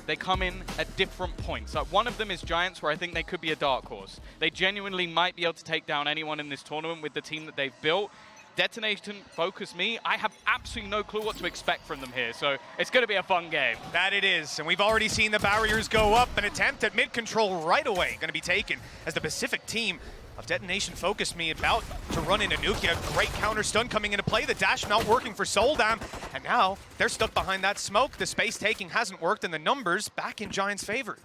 they come in at different points. Like one of them is Giants, where I think they could be a dark horse. They genuinely might be able to take down anyone in this tournament with the team that they've built. Detonation, Focus Me, I have absolutely no clue what to expect from them here, so it's going to be a fun game. That it is, and we've already seen the barriers go up. An attempt at mid-control right away going to be taken as the Pacific team of Detonation Focus Me about to run into Nukia. Great counter stun coming into play. The dash not working for Soldam, and now they're stuck behind that smoke. The space taking hasn't worked, and the numbers back in Giants' favor.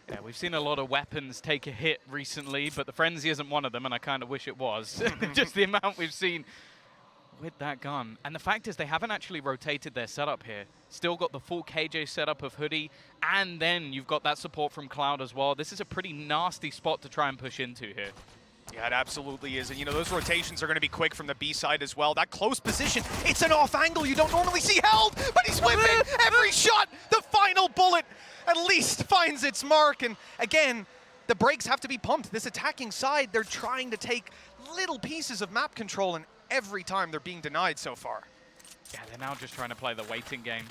Yeah, we've seen a lot of weapons take a hit recently, but the Frenzy isn't one of them, and I kind of wish it was. Just the amount we've seen with that gun. And the fact is they haven't actually rotated their setup here. Still got the full KJ setup of Hoodie, and then you've got that support from Cloud as well. This is a pretty nasty spot to try and push into here. Yeah, it absolutely is. And, you know, those rotations are going to be quick from the B side as well. That close position, it's an off angle you don't normally see held, but he's whipping every shot. The final bullet at least finds its mark. And again, the brakes have to be pumped. This attacking side, they're trying to take little pieces of map control, and every time they're being denied so far. Yeah, they're now just trying to play the waiting game,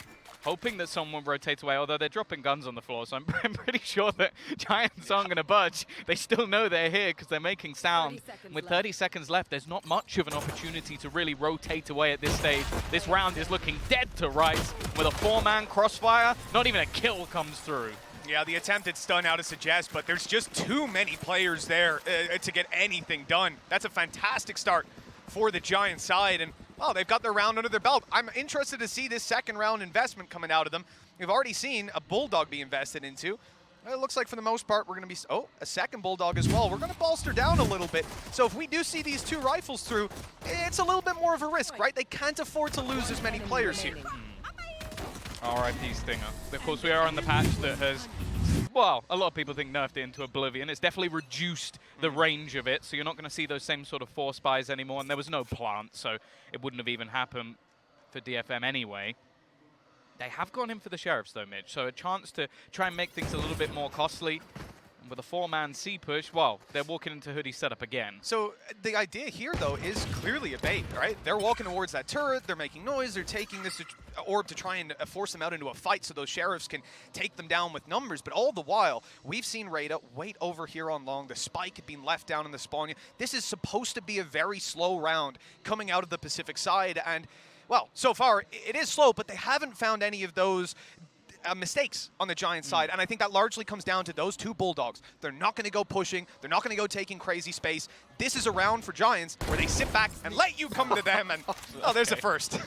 hoping that someone rotates away, although they're dropping guns on the floor, so I'm pretty sure that Giants aren't going to budge. They still know they're here because they're making sound. With 30 seconds left, there's not much of an opportunity to really rotate away at this stage. This round is looking dead to rights. With a 4-man crossfire, not even a kill comes through. Yeah, the attempted stun out to suggest, but there's just too many players there to get anything done. That's a fantastic start for the Giants side, and well, they've got their round under their belt. I'm interested to see this second round investment coming out of them. We've already seen a Bulldog be invested into. It looks like for the most part we're going to be, a second Bulldog as well. We're going to bolster down a little bit. So if we do see these two rifles through, it's a little bit more of a risk, right? They can't afford to lose as many players here. RIP Stinger. Of course, we are on the patch that has, well, a lot of people think nerfed it into oblivion. It's definitely reduced the range of it, so you're not going to see those same sort of 4 spies anymore, and there was no plant, so it wouldn't have even happened for DFM anyway. They have gone in for the Sheriffs, though, Mitch, so a chance to try and make things a little bit more costly. And with a 4-man C push, well, they're walking into Hoodie's setup again. So the idea here, though, is clearly a bait, right? They're walking towards that turret, they're making noise, they're taking this orb to try and force them out into a fight so those Sheriffs can take them down with numbers. But all the while, we've seen Rada wait over here on long. The spike had been left down in the spawn. This is supposed to be a very slow round coming out of the Pacific side, and well, so far it is slow, but they haven't found any of those mistakes on the Giants side, and I think that largely comes down to those two Bulldogs. They're not going to go pushing, they're not going to go taking crazy space. This is a round for Giants where they sit back and let you come to them, and oh, there's the first.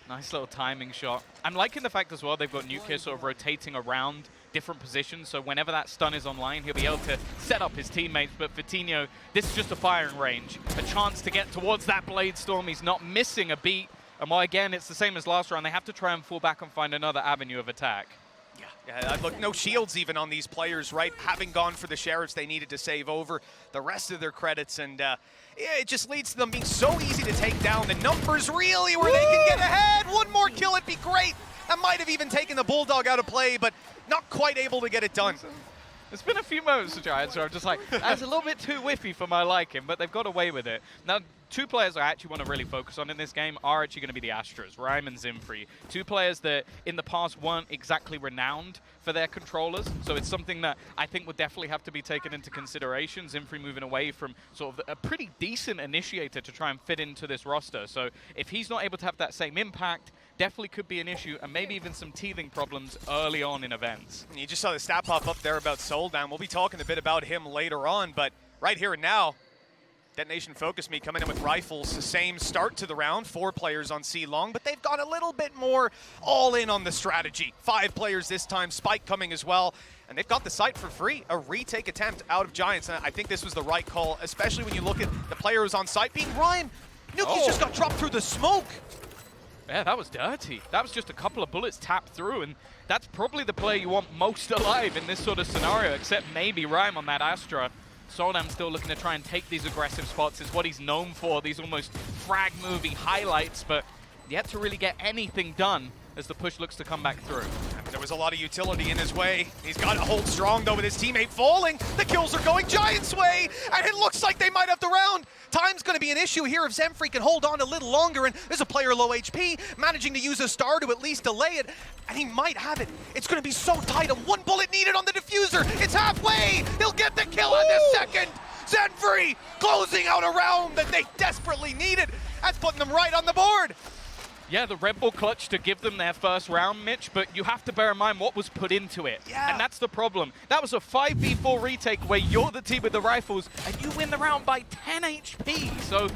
Nice little timing shot. I'm liking the fact as well they've got Nukia sort of rotating around different positions, so whenever that stun is online, he'll be able to set up his teammates. But for Tino, this is just a firing range, a chance to get towards that Blade Storm. He's not missing a beat. And well, again, it's the same as last round. They have to try and fall back and find another avenue of attack. Yeah, look, no shields even on these players, right? Having gone for the Sheriffs, they needed to save over the rest of their credits, and it just leads to them being so easy to take down. The numbers really where they can get ahead. One more kill, it'd be great. That might have even taken the Bulldog out of play, but not quite able to get it done. There's been a few moments for Giants where I'm just like, that's a little bit too whiffy for my liking, but they've got away with it. Now, two players I actually want to really focus on in this game are actually going to be the Astros, Rhyme and Zimfree. Two players that in the past weren't exactly renowned for their controllers, so it's something that I think would definitely have to be taken into consideration. Zimfree moving away from sort of a pretty decent initiator to try and fit into this roster. So if he's not able to have that same impact, definitely could be an issue, and maybe even some teething problems early on in events. You just saw the stat pop up there about Souldown. We'll be talking a bit about him later on, but right here and now, Detonation Focus Me coming in with rifles. The same start to the round, 4 players on C long, but they've got a little bit more all in on the strategy. 5 players this time, Spike coming as well, and they've got the site for free. A retake attempt out of Giants, and I think this was the right call, especially when you look at the player who's on site being Ryan. Nuki's just got dropped through the smoke. Yeah, that was dirty. That was just a couple of bullets tapped through, and that's probably the player you want most alive in this sort of scenario, except maybe Rhyme on that Astra. Soldam still looking to try and take these aggressive spots. It's what he's known for, these almost frag movie highlights, but yet to really get anything done as the push looks to come back through. There was a lot of utility in his way. He's got to hold strong, though, with his teammate falling. The kills are going Giants' way, and it looks like they might have the round. Time's going to be an issue here if Zemfree can hold on a little longer, and there's a player low HP, managing to use a star to at least delay it, and he might have it. It's going to be so tight, and one bullet needed on the diffuser. It's halfway. He'll get the kill on the second. Zemfree closing out a round that they desperately needed. That's putting them right on the board. Yeah, the Red Bull clutch to give them their first round, Mitch, but you have to bear in mind what was put into it. Yeah. And that's the problem. That was a 5v4 retake where you're the team with the rifles and you win the round by 10 HP. So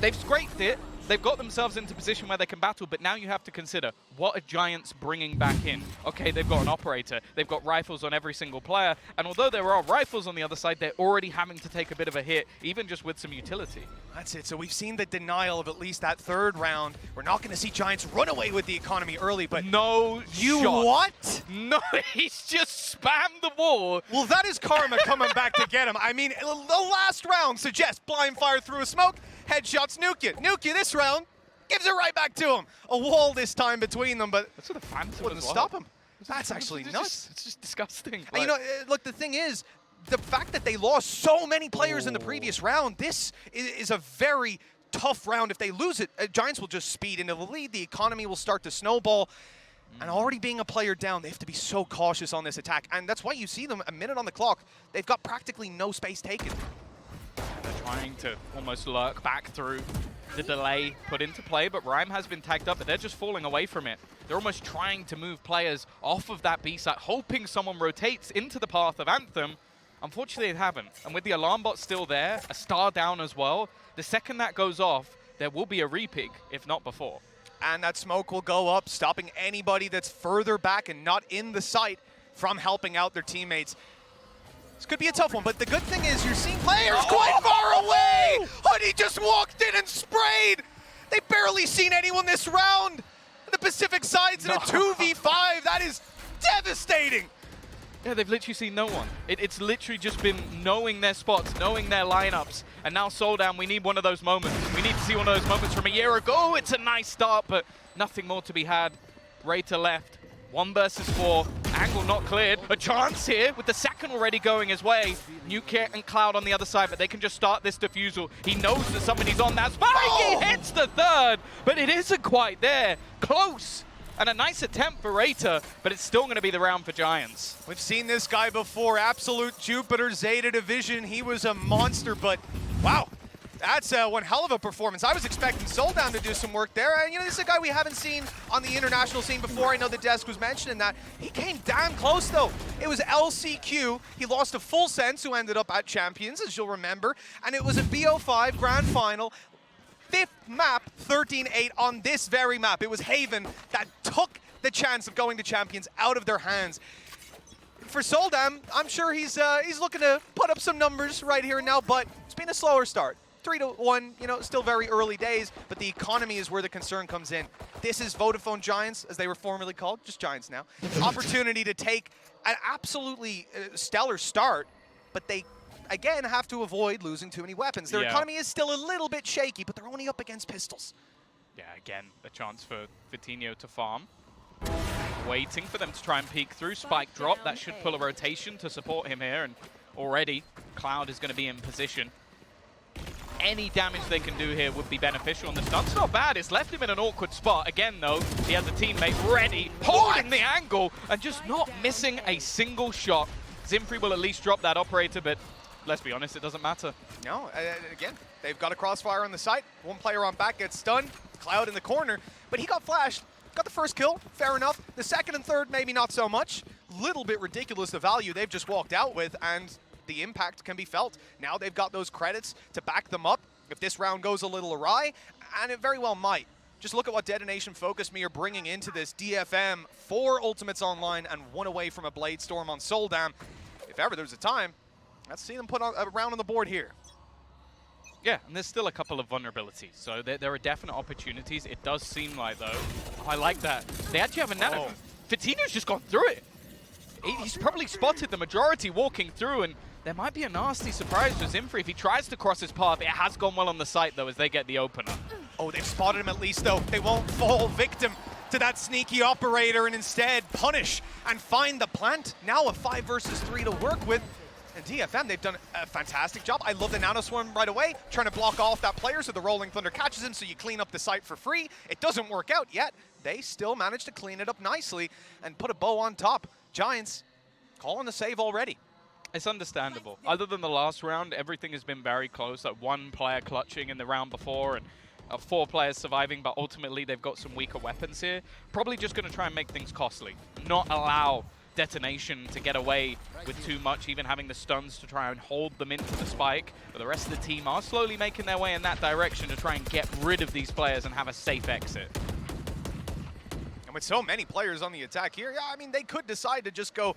they've scraped it. They've got themselves into a position where they can battle, but now you have to consider, what are Giants bringing back in? Okay, they've got an operator, they've got rifles on every single player, and although there are rifles on the other side, they're already having to take a bit of a hit, even just with some utility. That's it. So we've seen the denial of at least that third round. We're not going to see Giants run away with the economy early, but no you shot. What? No, he's just spammed the wall. Well, that is karma coming back to get him. I mean, the last round suggests blind fire through a smoke, headshots, nuke you. Nuke you this round, gives it right back to him. A wall this time between them, but that's what the Phantom wouldn't as well. stop him. That's actually nuts. It's just disgusting. And you know, look, the thing is, the fact that they lost so many players in the previous round, this is a very tough round. If they lose it, Giants will just speed into the lead. The economy will start to snowball. And already being a player down, they have to be so cautious on this attack. And that's why you see them a minute on the clock. They've got practically no space taken. They're trying to almost lurk back through the delay put into play, but Rhyme has been tagged up, but they're just falling away from it. They're almost trying to move players off of that B site, hoping someone rotates into the path of Anthem. Unfortunately, they haven't. And with the alarm bot still there, a star down as well, the second that goes off, there will be a repick, if not before. And that smoke will go up, stopping anybody that's further back and not in the site from helping out their teammates. This could be a tough one, but the good thing is you're seeing players quite far away. Hoodie just walked in and sprayed. They've barely seen anyone this round. The Pacific side's in a 2v5. That is devastating. Yeah, they've literally seen no one. It's literally just been knowing their spots, knowing their lineups. And now Soldan, we need one of those moments. We need to see one of those moments from a year ago. It's a nice start, but nothing more to be had. Raider left. 1 versus 4. Angle not cleared. A chance here with the second already going his way. Nuke and Cloud on the other side, but they can just start this defusal. He knows that somebody's on that spike. He hits the third, but it isn't quite there. Close. And a nice attempt for Raider, but it's still going to be the round for Giants. We've seen this guy before. Absolute Jupiter Zeta Division. He was a monster, but wow. That's one hell of a performance. I was expecting Soldan to do some work there. You know, this is a guy we haven't seen on the international scene before. I know the desk was mentioning that. He came damn close, though. It was LCQ. He lost to Full Sense, who ended up at Champions, as you'll remember. And it was a BO5 Grand Final. 5th map, 13-8 on this very map. It was Haven that took the chance of going to Champions out of their hands. For Soldan, I'm sure he's looking to put up some numbers right here and now, but it's been a slower start. 3-1, you know, still very early days, but the economy is where the concern comes in. This is Vodafone Giants, as they were formerly called, just Giants now. Opportunity to take an absolutely stellar start, but they, again, have to avoid losing too many weapons. Their economy is still a little bit shaky, but they're only up against pistols. Yeah, again, a chance for Vitinho to farm. Waiting for them to try and peek through. Spike drop, that should pull a rotation to support him here, and already Cloud is going to be in position. Any damage they can do here would be beneficial, and the stun's not bad. It's left him in an awkward spot. Again, though, he has a teammate ready, holding the angle, and just not missing a single shot. Zemfree will at least drop that operator, but let's be honest, it doesn't matter. No, again, they've got a crossfire on the site. One player on back gets stunned. Cloud in the corner, but he got flashed. Got the first kill, fair enough. The second and third, maybe not so much. Little bit ridiculous the value they've just walked out with, and the impact can be felt. Now they've got those credits to back them up if this round goes a little awry, and it very well might. Just look at what Detonation Focus Me are bringing into this DFM. 4 ultimates online and 1 away from a Blade Storm on Soldan. If ever there's a time, let's see them put a round on the board here. Yeah, and there's still a couple of vulnerabilities, so there are definite opportunities. It does seem like, though, I like that. They actually have a nano. Vitinho's just gone through it. He's probably spotted the majority walking through, and there might be a nasty surprise for Zemfree if he tries to cross his path. It has gone well on the site, though, as they get the opener. Oh, they've spotted him at least, though. They won't fall victim to that sneaky operator and instead punish and find the plant. Now a 5 versus 3 to work with. And DFM, they've done a fantastic job. I love the Nano Swarm right away, trying to block off that player so the Rolling Thunder catches him, so you clean up the site for free. It doesn't work out yet. They still manage to clean it up nicely and put a bow on top. Giants calling the save already. It's understandable. Other than the last round, everything has been very close. Like one player clutching in the round before and 4 players surviving, but ultimately they've got some weaker weapons here. Probably just going to try and make things costly. Not allow Detonation to get away with too much, even having the stuns to try and hold them into the spike. But the rest of the team are slowly making their way in that direction to try and get rid of these players and have a safe exit. And with so many players on the attack here, yeah, I mean, they could decide to just go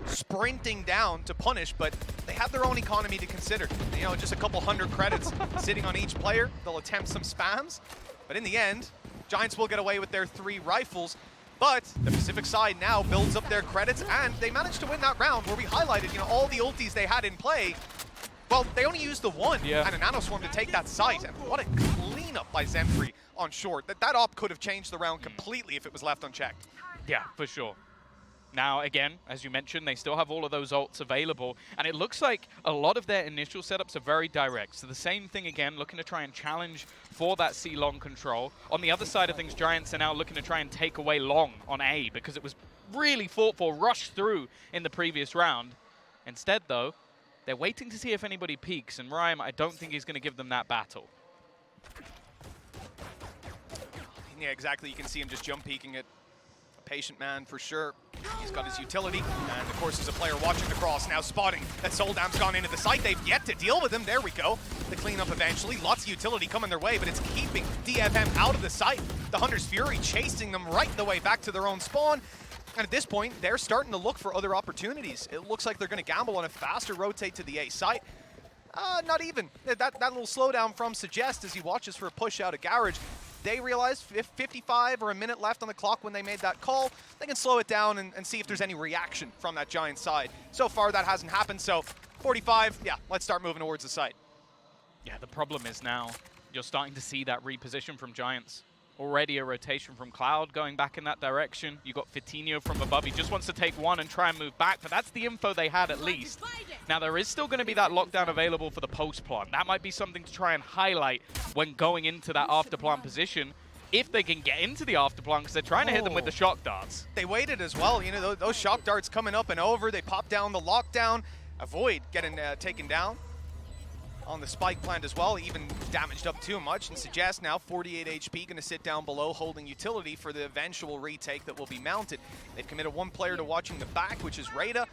sprinting down to punish, but they have their own economy to consider. You know, just a couple 100 credits sitting on each player. They'll attempt some spams, but in the end, Giants will get away with their 3 rifles. But the Pacific side now builds up their credits, and they managed to win that round where we highlighted, you know, all the ultis they had in play. Well, they only used the 1 and a Nano Swarm to take that site, and what a cleanup by Zemfree on short. That op could have changed the round completely if it was left unchecked. Yeah, for sure. Now, again, as you mentioned, they still have all of those ults available, and it looks like a lot of their initial setups are very direct. So the same thing again, looking to try and challenge for that C long control. On the other side of things, Giants are now looking to try and take away long on A because it was really fought for, rushed through in the previous round. Instead, though, they're waiting to see if anybody peeks, and Rhyme, I don't think he's going to give them that battle. Yeah, exactly. You can see him just jump peeking it. Patient man for sure. He's got his utility, and of course, as a player watching the cross, now spotting that Soldam's gone into the site. They've yet to deal with him. There we go. The cleanup eventually. Lots of utility coming their way, but it's keeping DFM out of the site. The Hunter's Fury chasing them right the way back to their own spawn. And at this point, they're starting to look for other opportunities. It looks like they're going to gamble on a faster rotate to the A site. Not even. That little slowdown from Suggest as he watches for a push out of Garage. They realized if 55 or a minute left on the clock when they made that call, they can slow it down and see if there's any reaction from that Giant side. So far, that hasn't happened, so 45, yeah, let's start moving towards the site. Yeah, the problem is now you're starting to see that reposition from Giants. Already a rotation from Cloud going back in that direction. You got Fitinho from above. He just wants to take 1 and try and move back, but that's the info they had at least. Now, there is still going to be that lockdown available for the post plant. That might be something to try and highlight when going into that after plant position, if they can get into the after plant, because they're trying to hit them with the shock darts. They waited as well. You know, those shock darts coming up and over. They pop down the lockdown, avoid getting taken down on the spike plant as well, even damaged up too much, and Suggest now 48 HP, going to sit down below holding utility for the eventual retake that will be mounted. They've committed 1 player to watching the back, which is Rada.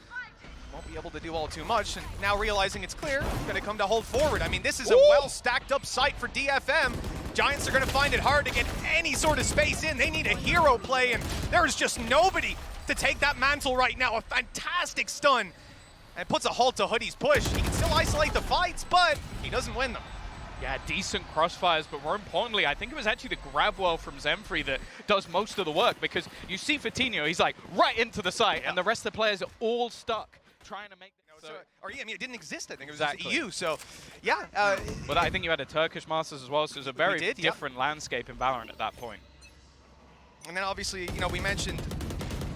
Won't be able to do all too much, and now realizing it's clear, going to come to hold forward. I mean, this is a well stacked up site for DFM. Giants are going to find it hard to get any sort of space in. They need a hero play, and there's just nobody to take that mantle right now. A fantastic stun. And puts a halt to Hoodie's push. He can still isolate the fights, but he doesn't win them. Yeah, decent crossfires, but more importantly, I think it was actually the grab well from Zemfree that does most of the work, because you see Fitinho, he's like right into the site, and the rest of the players are all stuck trying to make it. I mean, it didn't exist, I think. It was just EU, so yeah. But I think you had a Turkish Masters as well, so it was a very different landscape in Valorant at that point. And then obviously, you know, we mentioned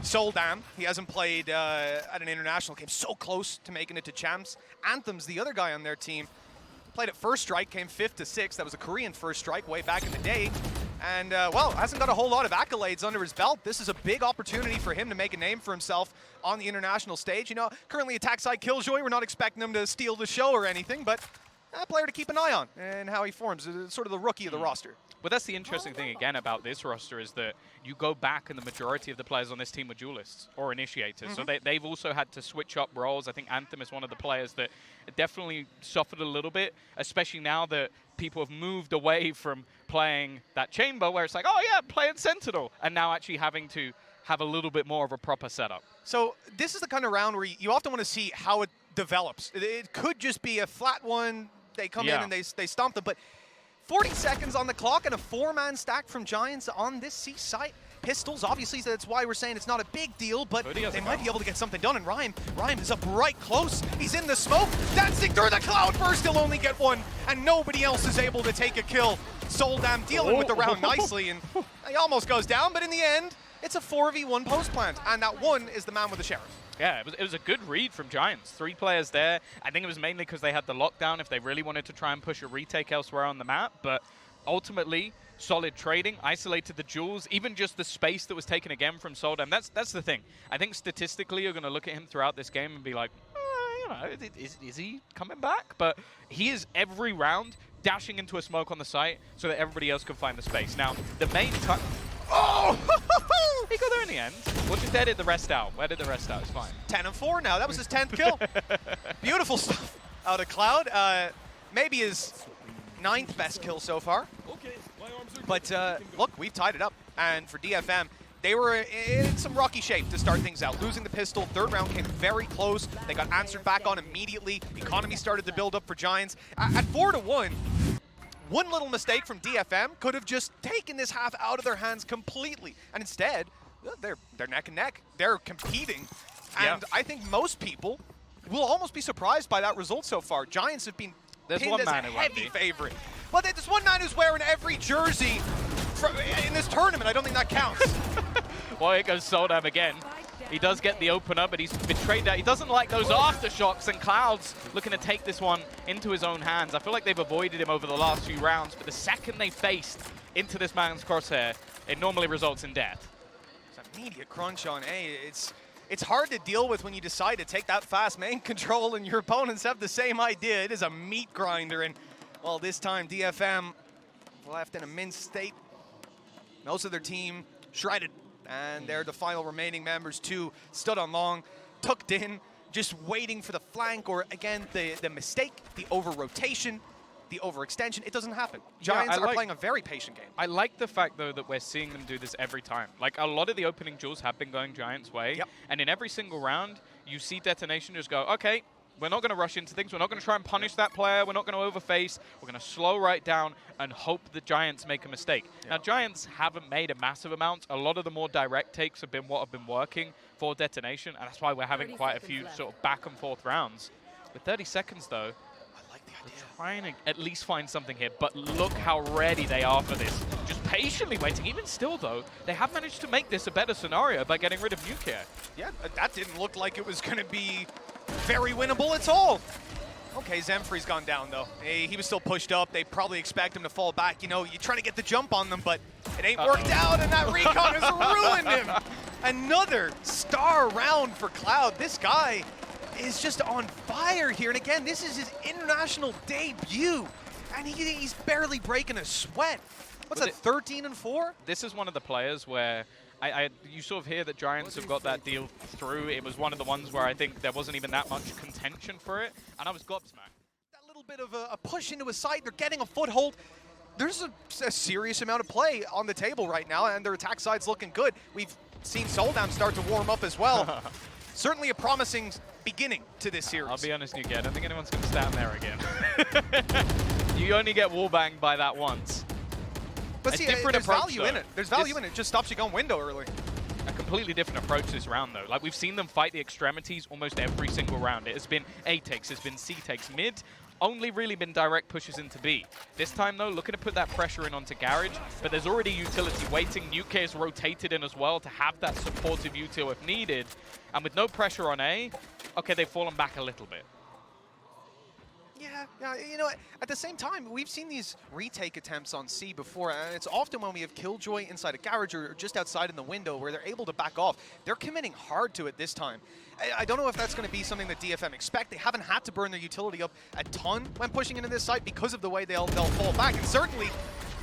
Soldam, he hasn't played at an international game, so close to making it to champs. Anthem's the other guy on their team. Played at First Strike, came 5th to 6th. That was a Korean First Strike way back in the day. And, well, hasn't got a whole lot of accolades under his belt. This is a big opportunity for him to make a name for himself on the international stage. You know, currently attack side Killjoy, we're not expecting him to steal the show or anything, but a player to keep an eye on and how he forms. Sort of the rookie of the roster. But that's the interesting thing, again, about this roster is that you go back and the majority of the players on this team were duelists or initiators. So they've also had to switch up roles. I think Anthem is one of the players that definitely suffered a little bit, especially now that people have moved away from playing that chamber where it's like, oh yeah, playing Sentinel, and now actually having to have a little bit more of a proper setup. So this is the kind of round where you often want to see how it develops. It could just be a flat one. They come in and they stomp them, but 40 seconds on the clock and a 4-man stack from Giants on this C site. pistols. Obviously, that's why we're saying it's not a big deal, but Cody has they a might gun. be able to get something done. And Rhyme is up right close. He's in the smoke, dancing through the cloud burst. He'll only get one, and nobody else is able to take a kill. Soldam dealing with the round nicely, and he almost goes down, but in the end, it's a 4v1 post plant, and that one is the man with the Sheriff. Yeah, it was a good read from Giants. 3 players there. I think it was mainly because they had the lockdown if they really wanted to try and push a retake elsewhere on the map, but ultimately, solid trading, isolated the jewels, even just the space that was taken again from Soldam. That's the thing. I think statistically you're going to look at him throughout this game and be like, you know, is he coming back? But he is every round dashing into a smoke on the site so that everybody else can find the space. Now, the main time... Oh! He got there in the end. We'll just edit the rest out. We'll edit the rest out. It's fine. 10-4 now. That was his 10th kill. Beautiful stuff out of Cloud. Maybe his 9th best kill so far. But look, we've tied it up. And for DFM, they were in some rocky shape to start things out. Losing the pistol, 3rd round came very close. They got answered back on immediately. Economy started to build up for Giants. At 4-1, one little mistake from DFM could have just taken this half out of their hands completely. And instead, they're neck and neck. They're competing. And I think most people will almost be surprised by that result so far. Giants have been pinned as a heavy favorite. Well, there's one man who's wearing every jersey in this tournament. I don't think that counts. Well, here goes Soldam again. He does get the opener, but he's betrayed that. He doesn't like those aftershocks, and Cloud's looking to take this one into his own hands. I feel like they've avoided him over the last few rounds, but the second they faced into this man's crosshair, it normally results in death. It's immediate crunch on A. It's hard to deal with when you decide to take that fast main control and your opponents have the same idea. It is a meat grinder, and well, this time DFM left in a minced state. Most of their team shredded. And they're the final remaining members too. Stood on long, tucked in, just waiting for the flank, or again, the mistake, the over-rotation, the overextension. It doesn't happen. Giants are playing a very patient game. I like the fact, though, that we're seeing them do this every time. Like, a lot of the opening duels have been going Giants' way. And in every single round, you see Detonation just go, okay, we're not going to rush into things. We're not going to try and punish that player. We're not going to overface. We're going to slow right down and hope the Giants make a mistake. Now, Giants haven't made a massive amount. A lot of the more direct takes have been what have been working for Detonation, and that's why we're having quite a few sort of back and forth rounds. With 30 seconds, though, I like the idea. we're trying to at least find something here, but look how ready they are for this. Just patiently waiting. Even still, though, they have managed to make this a better scenario by getting rid of Nuclear. Yeah, that didn't look like it was going to be very winnable at all. Okay, Zemfree's gone down, though. He was still pushed up. They probably expect him to fall back. You know, you try to get the jump on them, but it ain't worked out, and that recon has ruined him. Another star round for Cloud. This guy is just on fire here. And again, this is his international debut, and he's barely breaking a sweat. What's that, 13-4? This is one of the players where you sort of hear that Giants have got that deal through. It was one of the ones where I think there wasn't even that much contention for it, and I was gobsmacked. That little bit of a push into a site, they're getting a foothold. There's a serious amount of play on the table right now, and their attack side's looking good. We've seen Soldam start to warm up as well. Certainly a promising beginning to this series. I'll be honest, Nuki, I don't think anyone's going to stand there again. You only get wallbanged by that once. But see, there's value in it. There's value in it. It just stops you going window early. A completely different approach this round, though. Like, we've seen them fight the extremities almost every single round. It has been A takes, it's been C takes. Mid, only really been direct pushes into B. This time, though, looking to put that pressure in onto Garage, but there's already utility waiting. Nuke is rotated in as well to have that supportive util if needed. And with no pressure on A, okay, they've fallen back a little bit. Yeah, you know, at the same time, we've seen these retake attempts on C before, and it's often when we have Killjoy inside a garage or just outside in the window where they're able to back off. They're committing hard to it this time. I don't know if that's going to be something that DFM expect. They haven't had to burn their utility up a ton when pushing into this site because of the way they'll fall back, and certainly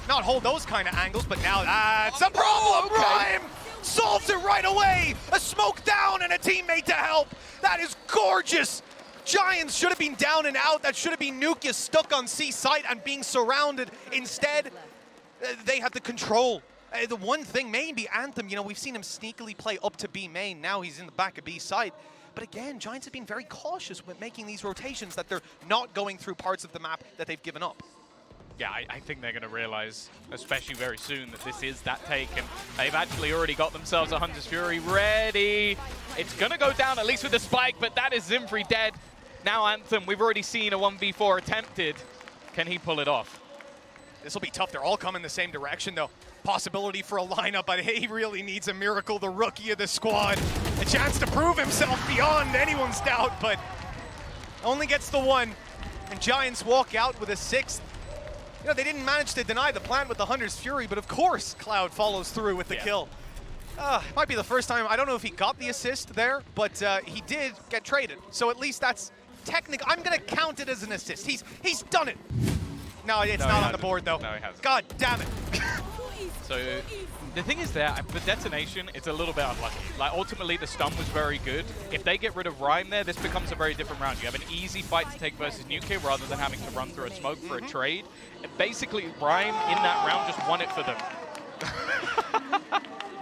not hold those kind of angles, but now that's a problem! Rhyme solves it right away! A smoke down and a teammate to help! That is gorgeous! Giants should have been down and out. That should have been Nukia stuck on C site and being surrounded. Instead, they have the control. The one thing, maybe Anthem, you know, we've seen him sneakily play up to B main. Now he's in the back of B site. But again, Giants have been very cautious with making these rotations, that they're not going through parts of the map that they've given up. Yeah, I think they're going to realize, especially very soon, that this is that take, and they've actually already got themselves a Hunter's Fury ready. It's going to go down, at least with the spike, but that is Zimfree dead. Now Anthem, we've already seen a 1v4 attempted. Can he pull it off? This will be tough. They're all coming the same direction, though. Possibility for a lineup, but he really needs a miracle, the rookie of the squad. A chance to prove himself beyond anyone's doubt, but only gets the one. And Giants walk out with a 6th. You know, they didn't manage to deny the plant with the Hunter's Fury, but of course Cloud follows through with the kill. Might be the first time, I don't know if he got the assist there, but he did get traded. So at least that's technical. I'm going to count it as an assist. He's done it. No, it's not on the board, though. No, he hasn't. God damn it. So the thing is there, the detonation, it's a little bit unlucky. Like, ultimately, the stun was very good. If they get rid of Rhyme there, this becomes a very different round. You have an easy fight to take versus Nuke rather than having to run through a smoke for a trade. And basically, Rhyme in that round just won it for them.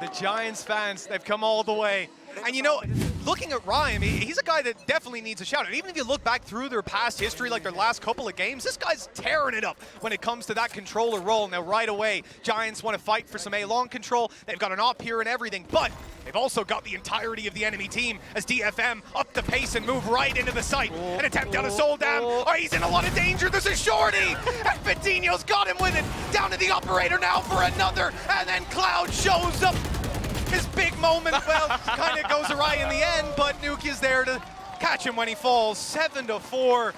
The Giants fans, they've come all the way. And you know, looking at Rhyme, he's a guy that definitely needs a shout. And even if you look back through their past history, like their last couple of games, this guy's tearing it up when it comes to that controller role. Now, right away, Giants want to fight for some A-long control. They've got an op here and everything, but they've also got the entirety of the enemy team as DFM up the pace and move right into the site. An attempt down a Soul Dam. Oh, he's in a lot of danger. There's a shorty, and Patino's got him with it. Down to the operator now for another, and then Cloud shows up. His big moment, well, kind of goes awry in the end, but Nuke is there to catch him when he falls. 7-4,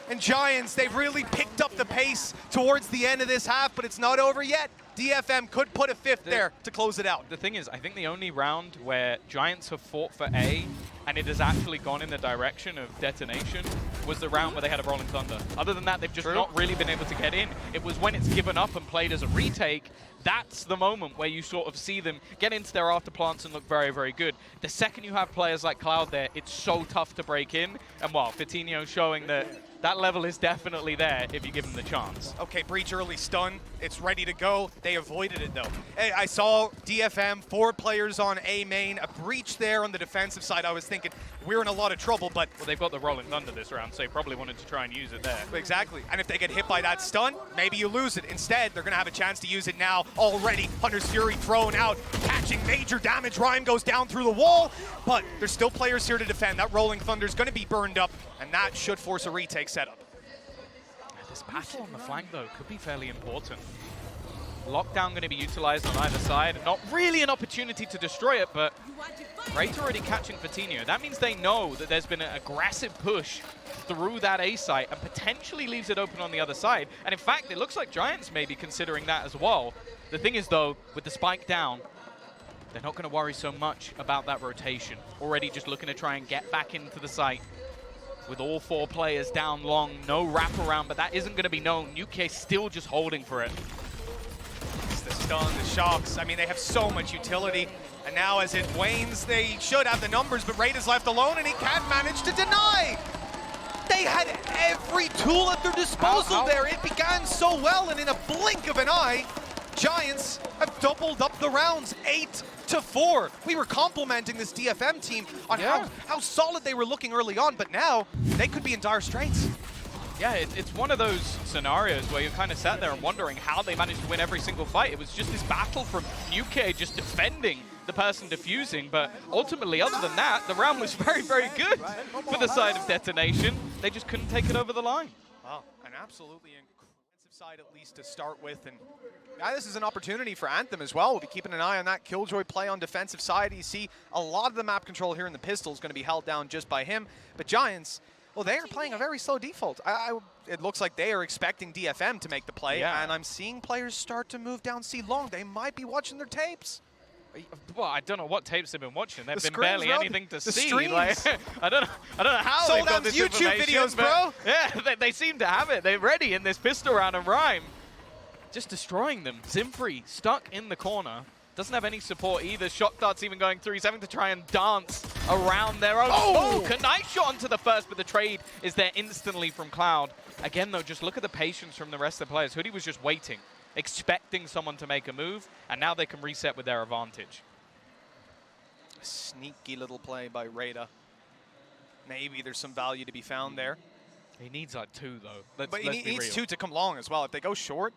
and Giants, they've really picked up the pace towards the end of this half, but it's not over yet. DFM could put a 5th there to close it out. The thing is, I think the only round where Giants have fought for A and it has actually gone in the direction of detonation was the round where they had a Rolling Thunder. Other than that, they've just not really been able to get in. It was when it's given up and played as a retake, that's the moment where you sort of see them get into their after plants and look very, very good. The second you have players like Cloud there, it's so tough to break in. And while Patino showing that that level is definitely there if you give them the chance. Okay, Breach early stun. It's ready to go. They avoided it, though. I saw DFM, 4 players on A main, a Breach there on the defensive side. I was thinking, we're in a lot of trouble, but... Well, they've got the Rolling Thunder this round, so they probably wanted to try and use it there. Exactly. And if they get hit by that stun, maybe you lose it. Instead, they're going to have a chance to use it now already. Hunter's Fury thrown out, catching major damage. Rhyme goes down through the wall, but there's still players here to defend. That Rolling Thunder's going to be burned up, and that should force a retake setup. This battle on the flank, though, could be fairly important. Lockdown going to be utilized on either side. Not really an opportunity to destroy it, but Great already catching Patino. That means they know that there's been an aggressive push through that A site and potentially leaves it open on the other side. And in fact, it looks like Giants may be considering that as well. The thing is, though, with the spike down, they're not going to worry so much about that rotation. Already just looking to try and get back into the site. With all 4 players down long, no wraparound, but that isn't going to be known. UK still just holding for it. It's the stun, the shocks. I mean, they have so much utility. And now as it wanes, they should have the numbers, but Raid is left alone and he can't manage to deny. They had every tool at their disposal there. It began so well, and in a blink of an eye, Giants have doubled up the rounds, 8-4. We were complimenting this DFM team on how solid they were looking early on, but now they could be in dire straits. Yeah, it's one of those scenarios where you kind of sat there and wondering how they managed to win every single fight. It was just this battle from UK just defending the person defusing, but ultimately, other than that, the round was very, very good for the side of Detonation. They just couldn't take it over the line. Wow, an absolutely incredible side at least to start with, and this is an opportunity for Anthem as well. We'll be keeping an eye on that Killjoy play on defensive side. You see a lot of the map control here in the pistol is going to be held down just by him, but Giants, well, they are playing a very slow default. It looks like they are expecting DFM to make the play, and I'm seeing players start to move down C long. They might be watching their tapes. Well, I don't know what tapes they've been watching. There've been barely anything to see. Streams. Like, I don't know how they've got this YouTube videos, bro. Yeah, they seem to have it. They're ready in this pistol round, and Rhyme just destroying them. Zimfree stuck in the corner. Doesn't have any support either. Shock dart's even going through. He's having to try and dance around their own smoke. A nice shot onto the first, but the trade is there instantly from Cloud. Again, though, just look at the patience from the rest of the players. Hoodie was just waiting, expecting someone to make a move, and now they can reset with their advantage. A sneaky little play by Rada. Maybe there's some value to be found there. He needs like 2 though. But let's he be needs real. 2 to come long as well. If they go short,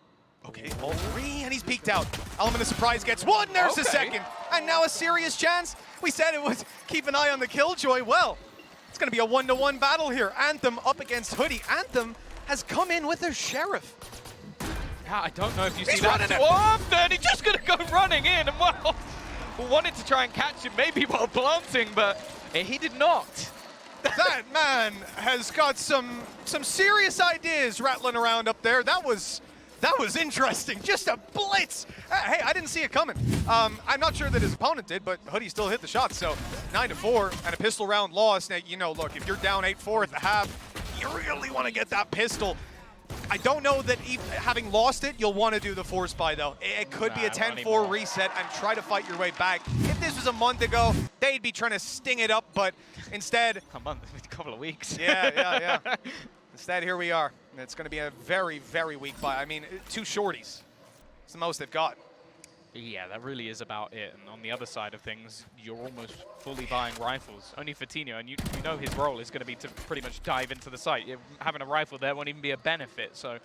okay, all 3, and he's peeked out. Element of surprise gets 1, there's a second. And now a serious chance. We said it was keep an eye on the Killjoy. Well, it's going to be a 1-to-1 battle here. Anthem up against Hoodie. Anthem has come in with their Sheriff. Yeah, I don't know if you He's see that. running it. Oh, and he's just going to go running in. And well, wanted to try and catch him maybe while planting, but he did not. That man has got some serious ideas rattling around up there. That was interesting. Just a blitz. Hey, I didn't see it coming. I'm not sure that his opponent did, but Hoodie still hit the shot. So 9-4 and a pistol round lost. Now, you know, look, if you're down 8-4 at the half, you really want to get that pistol. I don't know that having lost it, you'll want to do the force buy, though. It could be a 10-4 reset and try to fight your way back. If this was a month ago, they'd be trying to sting it up, but instead... A month, a couple of weeks. Yeah. Instead, here we are. It's going to be a very, very weak buy. I mean, 2 shorties. It's the most they've got. Yeah, that really is about it. And on the other side of things, you're almost fully buying rifles. Only for Tino, and you know his role is going to be to pretty much dive into the site. Having a rifle there won't even be a benefit. So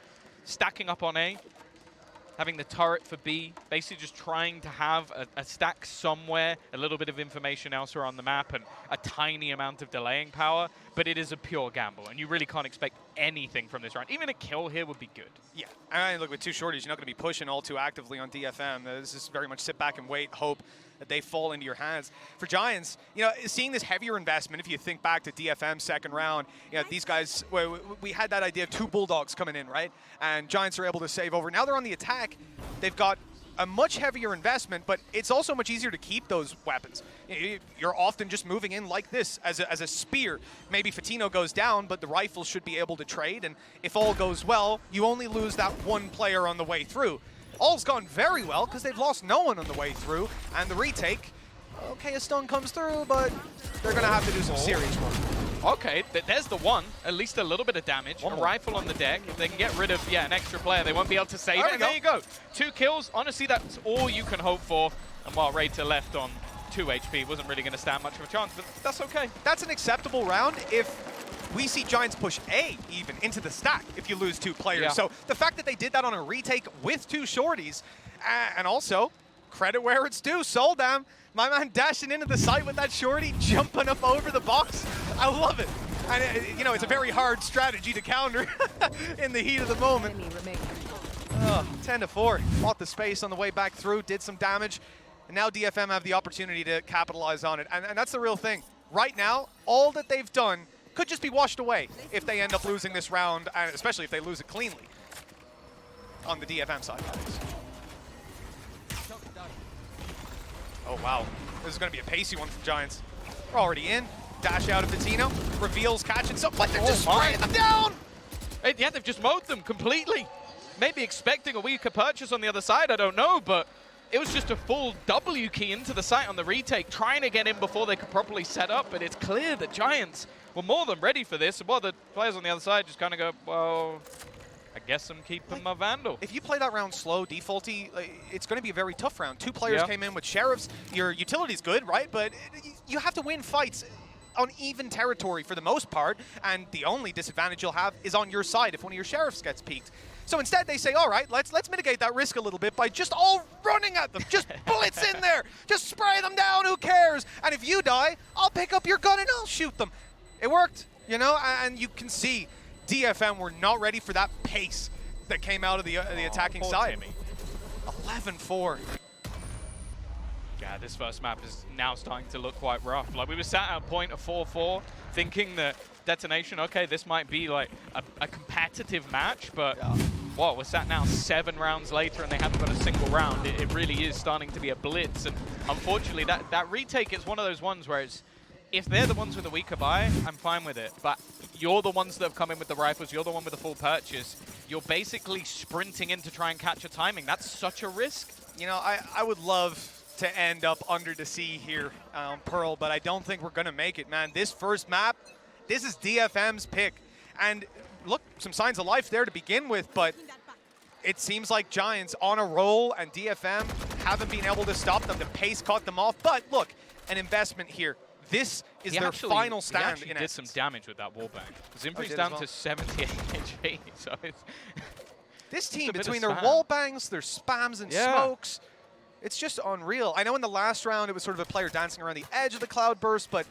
stacking up on A, having the turret for B, basically just trying to have a stack somewhere, a little bit of information elsewhere on the map, and a tiny amount of delaying power. But it is a pure gamble, and you really can't expect anything from this round. Even a kill here would be good. Yeah, and look, with 2 shorties, you're not going to be pushing all too actively on DFM. This is very much sit back and wait, hope that they fall into your hands. For Giants, you know, seeing this heavier investment, if you think back to DFM's second round, you know, these guys, we had that idea of 2 Bulldogs coming in, right? And Giants are able to save over. Now they're on the attack. They've got a much heavier investment, but it's also much easier to keep those weapons. You're often just moving in like this as a spear. Maybe Fatino goes down, but the rifle should be able to trade, and if all goes well, you only lose that 1 player on the way through. All's gone very well because they've lost no one on the way through, and the retake, okay, a stun comes through, but they're going to have to do some serious work. Okay, there's the 1. At least a little bit of damage. A rifle on the deck. If they can get rid of, an extra player, they won't be able to save it. And there you go. 2 kills. Honestly, that's all you can hope for. And while Raider left on 2 HP, wasn't really going to stand much of a chance, but that's okay. That's an acceptable round if we see Giants push A even into the stack if you lose 2 players. Yeah. So the fact that they did that on a retake with 2 shorties, and also credit where it's due, Soldam. My man dashing into the site with that shorty, jumping up over the box. I love it. And, you know, it's a very hard strategy to counter in the heat of the moment. 10-4. Fought the space on the way back through, did some damage. And now DFM have the opportunity to capitalize on it. And that's the real thing. Right now, all that they've done could just be washed away if they end up losing this round, and especially if they lose it cleanly on the DFM side. Oh, wow. This is going to be a pacey one for Giants. We're already in. Dash out of Fatino. Reveals catching something, but they're just spraying them down. Yeah, they've just mowed them completely. Maybe expecting a weaker purchase on the other side, I don't know, but it was just a full W key into the site on the retake, trying to get in before they could properly set up, but it's clear that Giants were more than ready for this. While the players on the other side just kind of go, well, I guess I'm keeping my Vandal. If you play that round slow, defaulty, it's going to be a very tough round. 2 players came in with Sheriffs. Your utility's good, right? But you have to win fights on even territory for the most part, and the only disadvantage you'll have is on your side if one of your Sheriffs gets peaked. So instead they say, all right, let's mitigate that risk a little bit by just all running at them. Just bullets in there. Just spray them down, who cares? And if you die, I'll pick up your gun and I'll shoot them. It worked, you know, and you can see DFM were not ready for that pace that came out of the attacking side. 11-4. Yeah, this first map is now starting to look quite rough. Like, we were sat at a point of 4-4, thinking that Detonation, okay, this might be like a competitive match, but well, we're sat now 7 rounds later and they haven't got a single round. It really is starting to be a blitz, and unfortunately that retake is one of those ones where it's, if they're the ones with a weaker buy, I'm fine with it. But you're the ones that have come in with the rifles, you're the one with the full purchase. You're basically sprinting in to try and catch a timing. That's such a risk. You know, I would love to end up under the sea here, Pearl, but I don't think we're going to make it, man. This first map, this is DFM's pick. And look, some signs of life there to begin with, but it seems like Giants on a roll, and DFM haven't been able to stop them. The pace caught them off, but look, an investment here. this is their final stand. He actually did some damage with that wallbang. Zimfri's down to 78 HP, so it's... This team, between their wallbangs, their spams and smokes, it's just unreal. I know in the last round it was sort of a player dancing around the edge of the cloudburst, but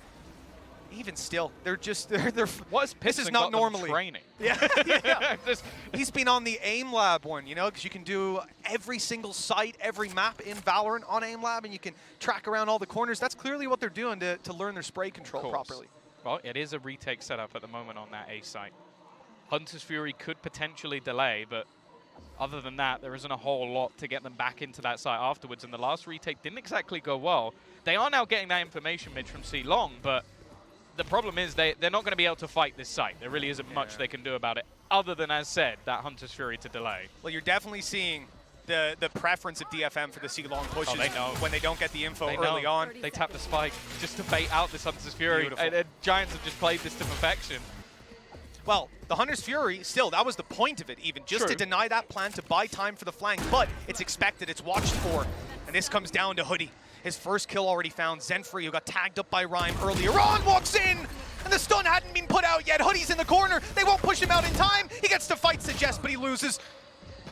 even still, they're just this is not normally training. Yeah. He's been on the Aim Lab one, you know, because you can do every single site, every map in Valorant on Aim Lab, and you can track around all the corners. That's clearly what they're doing to learn their spray control properly. Well, it is a retake setup at the moment on that A site. Hunter's Fury could potentially delay, but other than that, there isn't a whole lot to get them back into that site afterwards. And the last retake didn't exactly go well. They are now getting that information, Mitch, from C Long, but the problem is they're not going to be able to fight this site. There really isn't much they can do about it, other than, as said, that Hunter's Fury to delay. Well, you're definitely seeing the preference of DFM for the C-long pushes when they don't get the info early on. They tap the spike just to bait out this Hunter's Fury. And Giants have just played this to perfection. Well, the Hunter's Fury, still, that was the point of it even, just to deny that plan, to buy time for the flank. But it's expected, it's watched for, and this comes down to Hoodie. His first kill already found. Zenfree, who got tagged up by Rhyme earlier on, walks in, and the stun hadn't been put out yet. Hoodie's in the corner. They won't push him out in time. He gets to fight Suggest, but he loses.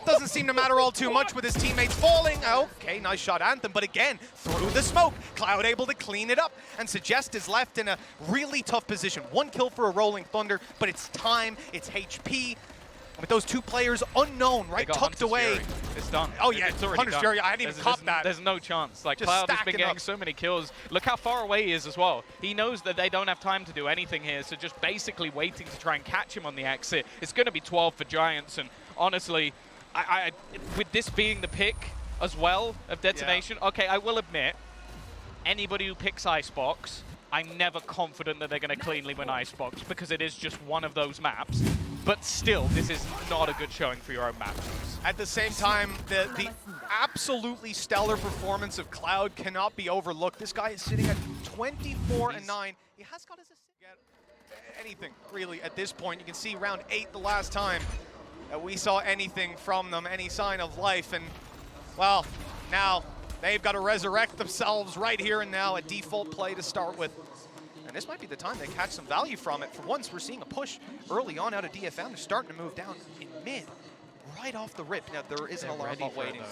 Doesn't seem to matter all too much with his teammates falling. Okay, nice shot, Anthem, but again, through the smoke. Cloud able to clean it up, and Suggest is left in a really tough position. One kill for a Rolling Thunder, but it's time, it's HP. With those two players unknown, right, tucked away. Fury. It's done. Oh yeah, it's already Hunter's done. Fury, I hadn't even caught that. There's no chance. Like, just Cloud has been getting so many kills. Look how far away he is as well. He knows that they don't have time to do anything here, so just basically waiting to try and catch him on the exit. It's going to be 12 for Giants, and honestly, with this being the pick as well of Detonation, okay, I will admit, anybody who picks Icebox, I'm never confident that they're going to cleanly win Icebox because it is just one of those maps. But still, this is not a good showing for your own map. At the same time, the absolutely stellar performance of Cloud cannot be overlooked. This guy is sitting at 24-9. He has got his anything, really, at this point. You can see round 8 the last time we saw anything from them, any sign of life. And, well, now they've got to resurrect themselves right here and now, a default play to start with. And this might be the time they catch some value from it. For once, we're seeing a push early on out of DFM. They're starting to move down in mid, right off the rip. Now, there is an alarm bot waiting.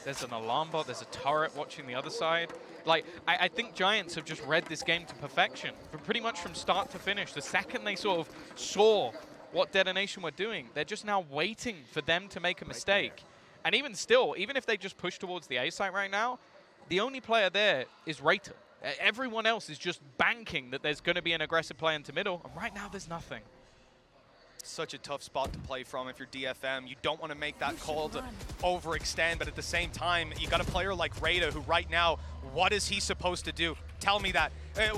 There's an alarm bot. There's a turret watching the other side. Like, I think Giants have just read this game to perfection. Pretty much from start to finish. The second they sort of saw what Detonation were doing, they're just now waiting for them to make a mistake. And even still, even if they just push towards the A site right now, the only player there is Raider. Everyone else is just banking that there's going to be an aggressive play into middle, and right now there's nothing. Such a tough spot to play from if you're DFM. You don't want to make that call to overextend, but at the same time, you got a player like Raider who right now, what is he supposed to do? Tell me that.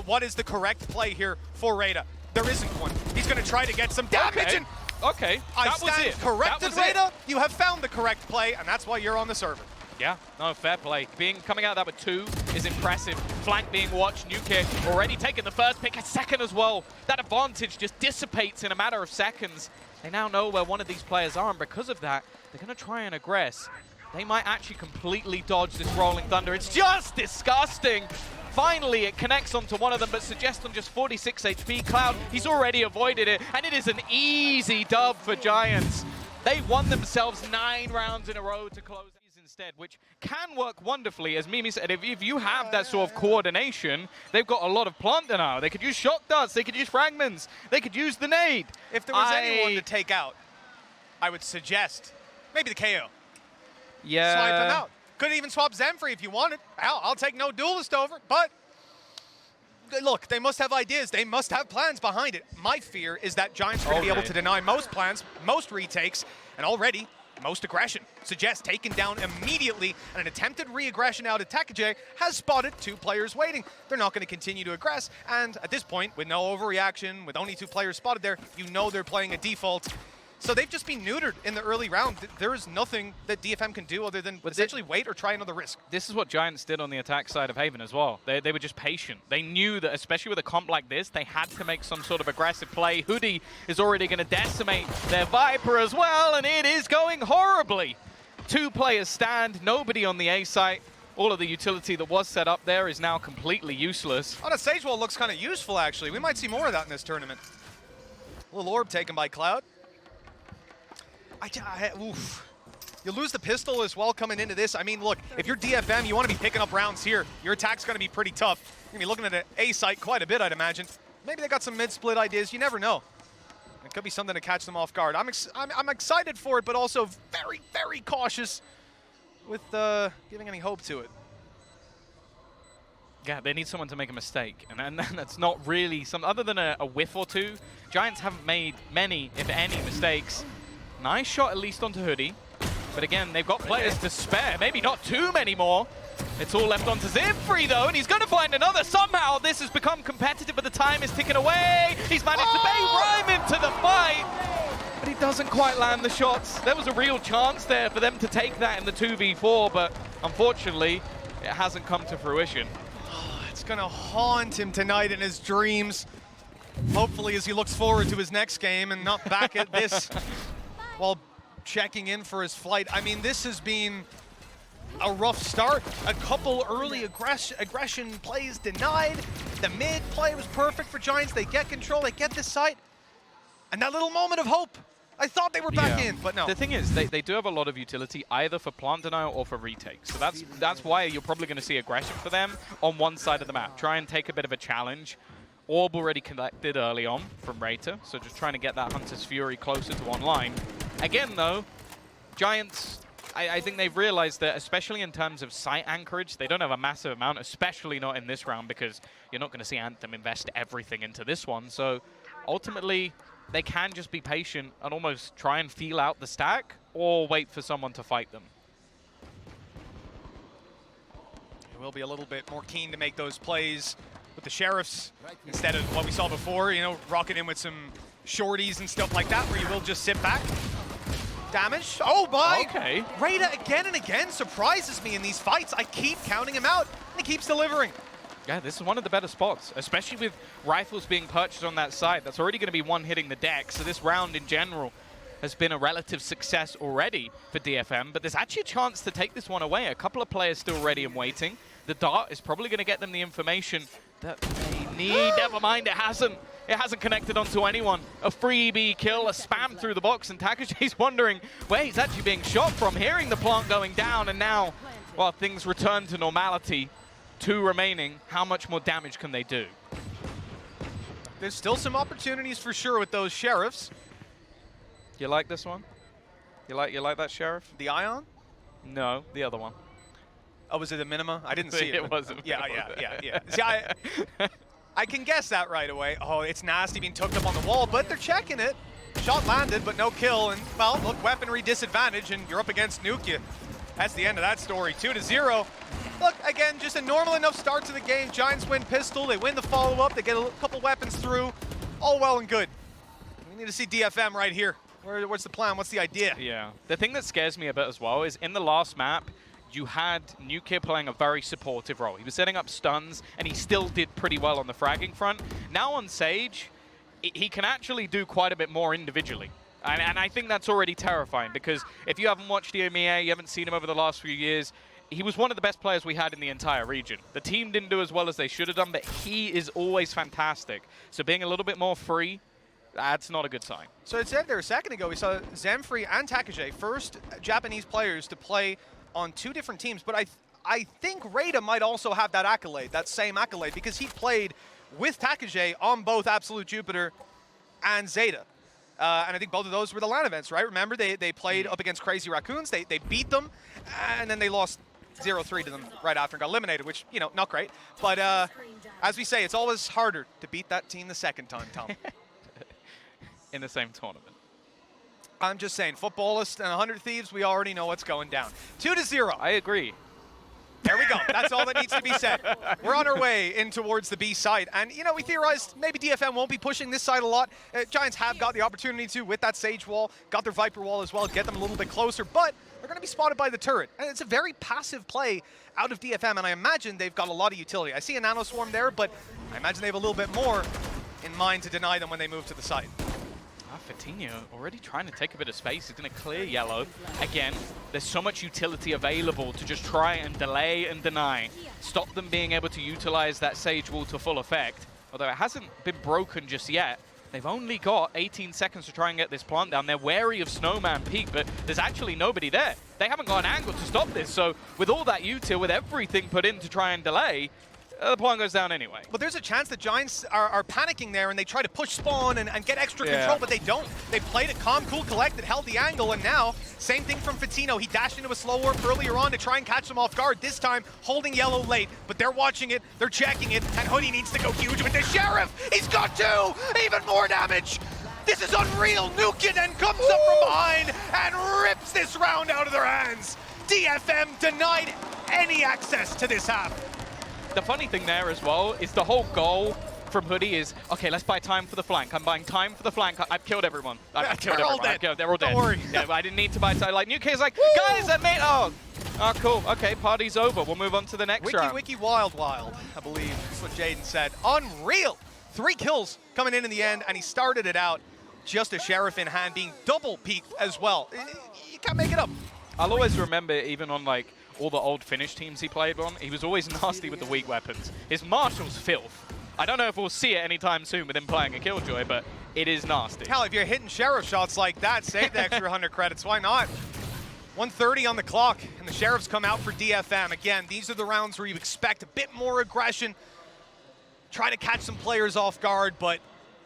What is the correct play here for Raider? There isn't one. He's going to try to get some damage. Okay, I stand corrected, Raider. You have found the correct play, and that's why you're on the server. Yeah, no, fair play. Coming out of that with 2 is impressive. Flank being watched, Nuke already taking the first pick, a second as well. That advantage just dissipates in a matter of seconds. They now know where one of these players are, and because of that, they're going to try and aggress. They might actually completely dodge this Rolling Thunder. It's just disgusting. Finally, it connects onto one of them, but Suggest on just 46 HP. Cloud, he's already avoided it, and it is an easy dub for Giants. They won themselves 9 rounds in a row to close instead, which can work wonderfully. As Mimi said, if you have that sort of coordination, they've got a lot of plant now. They could use shock darts, they could use fragments, they could use the nade. If there was anyone to take out, I would suggest maybe the KO. Yeah. Swipe him out. Could even swap Zenfree if you wanted. I'll take no duelist over, but look, they must have ideas. They must have plans behind it. My fear is that Giants are going to be able to deny most plans, most retakes, and already most aggression. Suggest taken down immediately, and an attempted re-aggression out of Takajay has spotted 2 players waiting. They're not going to continue to aggress, and at this point, with no overreaction, with only 2 players spotted there, you know they're playing a default. So they've just been neutered in the early round. There is nothing that DFM can do other than essentially wait or try another risk. This is what Giants did on the attack side of Haven as well. They were just patient. They knew that, especially with a comp like this, they had to make some sort of aggressive play. Hoodie is already going to decimate their Viper as well, and it is going horribly. 2 players stand, nobody on the A site. all of the utility that was set up there is now completely useless. Oh, that Sage Wall looks kind of useful, actually. We might see more of that in this tournament. A little orb taken by Cloud. Oof. You lose the pistol as well coming into this. I mean, look, if you're DFM, you want to be picking up rounds here. Your attack's going to be pretty tough. You're going to be looking at an A site quite a bit, I'd imagine. Maybe they got some mid-split ideas. You never know. It could be something to catch them off guard. I'm excited for it, but also very, very cautious with giving any hope to it. Yeah, they need someone to make a mistake, and that's not really some other than a whiff or two. Giants haven't made many, if any, mistakes. Nice shot at least onto Hoodie, but again, they've got players to spare. Maybe not too many more. It's all left onto Zimfree though, and he's going to find another. Somehow this has become competitive, but the time is ticking away. He's managed to bait Rhyme into the fight, but he doesn't quite land the shots. There was a real chance there for them to take that in the 2v4, but unfortunately, it hasn't come to fruition. It's going to haunt him tonight in his dreams. Hopefully as he looks forward to his next game and not back at this while checking in for his flight. I mean, this has been a rough start. A couple early aggression plays denied. The mid play was perfect for Giants. They get control, they get this site. And that little moment of hope. I thought they were back in, but no. The thing is, they do have a lot of utility either for plant denial or for retake. So that's why you're probably going to see aggression for them on one side of the map. Try and take a bit of a challenge. Orb already collected early on from Raider, so just trying to get that Hunter's Fury closer to online. Again, though, Giants, I think they've realized that, especially in terms of site anchorage, they don't have a massive amount, especially not in this round, because you're not going to see Anthem invest everything into this one. So ultimately, they can just be patient and almost try and feel out the stack or wait for someone to fight them. They will be a little bit more keen to make those plays with the Sheriffs instead of what we saw before, you know, rocking in with some shorties and stuff like that, where you will just sit back. Damage. Oh, my! Okay. Raider again and again surprises me in these fights. I keep counting him out, and he keeps delivering. Yeah, this is one of the better spots, especially with rifles being purchased on that side. That's already going to be one hitting the deck, so this round in general has been a relative success already for DFM, but there's actually a chance to take this one away. A couple of players still ready and waiting. The dart is probably going to get them the information that they need. Never mind, it hasn't connected onto anyone. A freebie kill, a spam through the box, and Takashi's wondering where he's actually being shot from, hearing the plant going down, and now, well, things return to normality. 2 remaining, how much more damage can they do? There's still some opportunities for sure with those Sheriffs. You like this one? You like that Sheriff? The Ion? No, the other one. Oh, was it a Minima? I didn't see it. It wasn't. Yeah. See, I can guess that right away. Oh, it's nasty being tucked up on the wall, but they're checking it. Shot landed, but no kill. And, well, look, weaponry disadvantage, and you're up against Nukia. That's the end of that story. 2-0. Look, again, just a normal enough start to the game. Giants win pistol. They win the follow-up. They get a couple weapons through. All well and good. We need to see DFM right here. What's the plan? What's the idea? Yeah. The thing that scares me a bit as well is in the last map, you had Nukia playing a very supportive role. He was setting up stuns, and he still did pretty well on the fragging front. Now on Sage, he can actually do quite a bit more individually. And I think that's already terrifying, because if you haven't watched EMEA, you haven't seen him over the last few years, he was one of the best players we had in the entire region. The team didn't do as well as they should have done, but he is always fantastic. So being a little bit more free, that's not a good sign. So it said there a second ago, we saw Zimfree and Takashe, first Japanese players to play on 2 different teams, but I think Raider might also have that accolade, that same accolade, because he played with Takashe on both Absolute Jupiter and Zeta. And I think both of those were the LAN events, right? Remember, they played up against Crazy Raccoons, they beat them, and then they lost 0-3 to them right after and got eliminated, which, you know, not great. But as we say, it's always harder to beat that team the second time, Tom. In the same tournament. I'm just saying, Footballist and 100 Thieves, we already know what's going down. 2-0. I agree. There we go. That's all that needs to be said. We're on our way in towards the B side. And, you know, we theorized maybe DFM won't be pushing this side a lot. Giants have got the opportunity to with that Sage wall, got their Viper wall as well, get them a little bit closer. But they're going to be spotted by the turret. And it's a very passive play out of DFM. And I imagine they've got a lot of utility. I see a Nano Swarm there, but I imagine they have a little bit more in mind to deny them when they move to the side. Fatino already trying to take a bit of space. He's going to clear yellow. Again, there's so much utility available to just try and delay and deny. Stop them being able to utilize that Sage Wall to full effect. Although it hasn't been broken just yet. They've only got 18 seconds to try and get this plant down. They're wary of Snowman Peak, but there's actually nobody there. They haven't got an angle to stop this. So with all that util, with everything put in to try and delay, the plant goes down anyway. But there's a chance that Giants are panicking there and they try to push spawn and get extra control, but they don't. They played it calm, cool, collected, held the angle, and now, same thing from Fatino. He dashed into a slow warp earlier on to try and catch them off guard, this time holding yellow late, but they're watching it, they're checking it, and Hoodie needs to go huge with the Sheriff. He's got two! Even more damage! This is unreal! Nukin then comes up from behind and rips this round out of their hands! DFM denied any access to this half. The funny thing there as well is the whole goal from Hoodie is, okay, let's buy time for the flank. I'm buying time for the flank. I've killed everyone. I've killed everyone. They're all dead. Don't worry. Yeah, I didn't need to buy time. Like, Nuke's like, guys, I made, oh, cool. Okay, party's over. We'll move on to the next round. Wiki wild, I believe is what Jaden said. Unreal. 3 kills coming in the end, and he started it out just a Sheriff in hand, being double peaked as well. You can't make it up. I'll always remember, even on like all the old Finnish teams he played on, he was always nasty with the weak weapons. His Marshal's filth. I don't know if we'll see it anytime soon with him playing a Killjoy, but it is nasty. Hell, if you're hitting Sheriff shots like that, save the extra 100 credits. Why not? 1:30 on the clock, and the Sheriffs come out for DFM. Again, these are the rounds where you expect a bit more aggression, trying to catch some players off guard, but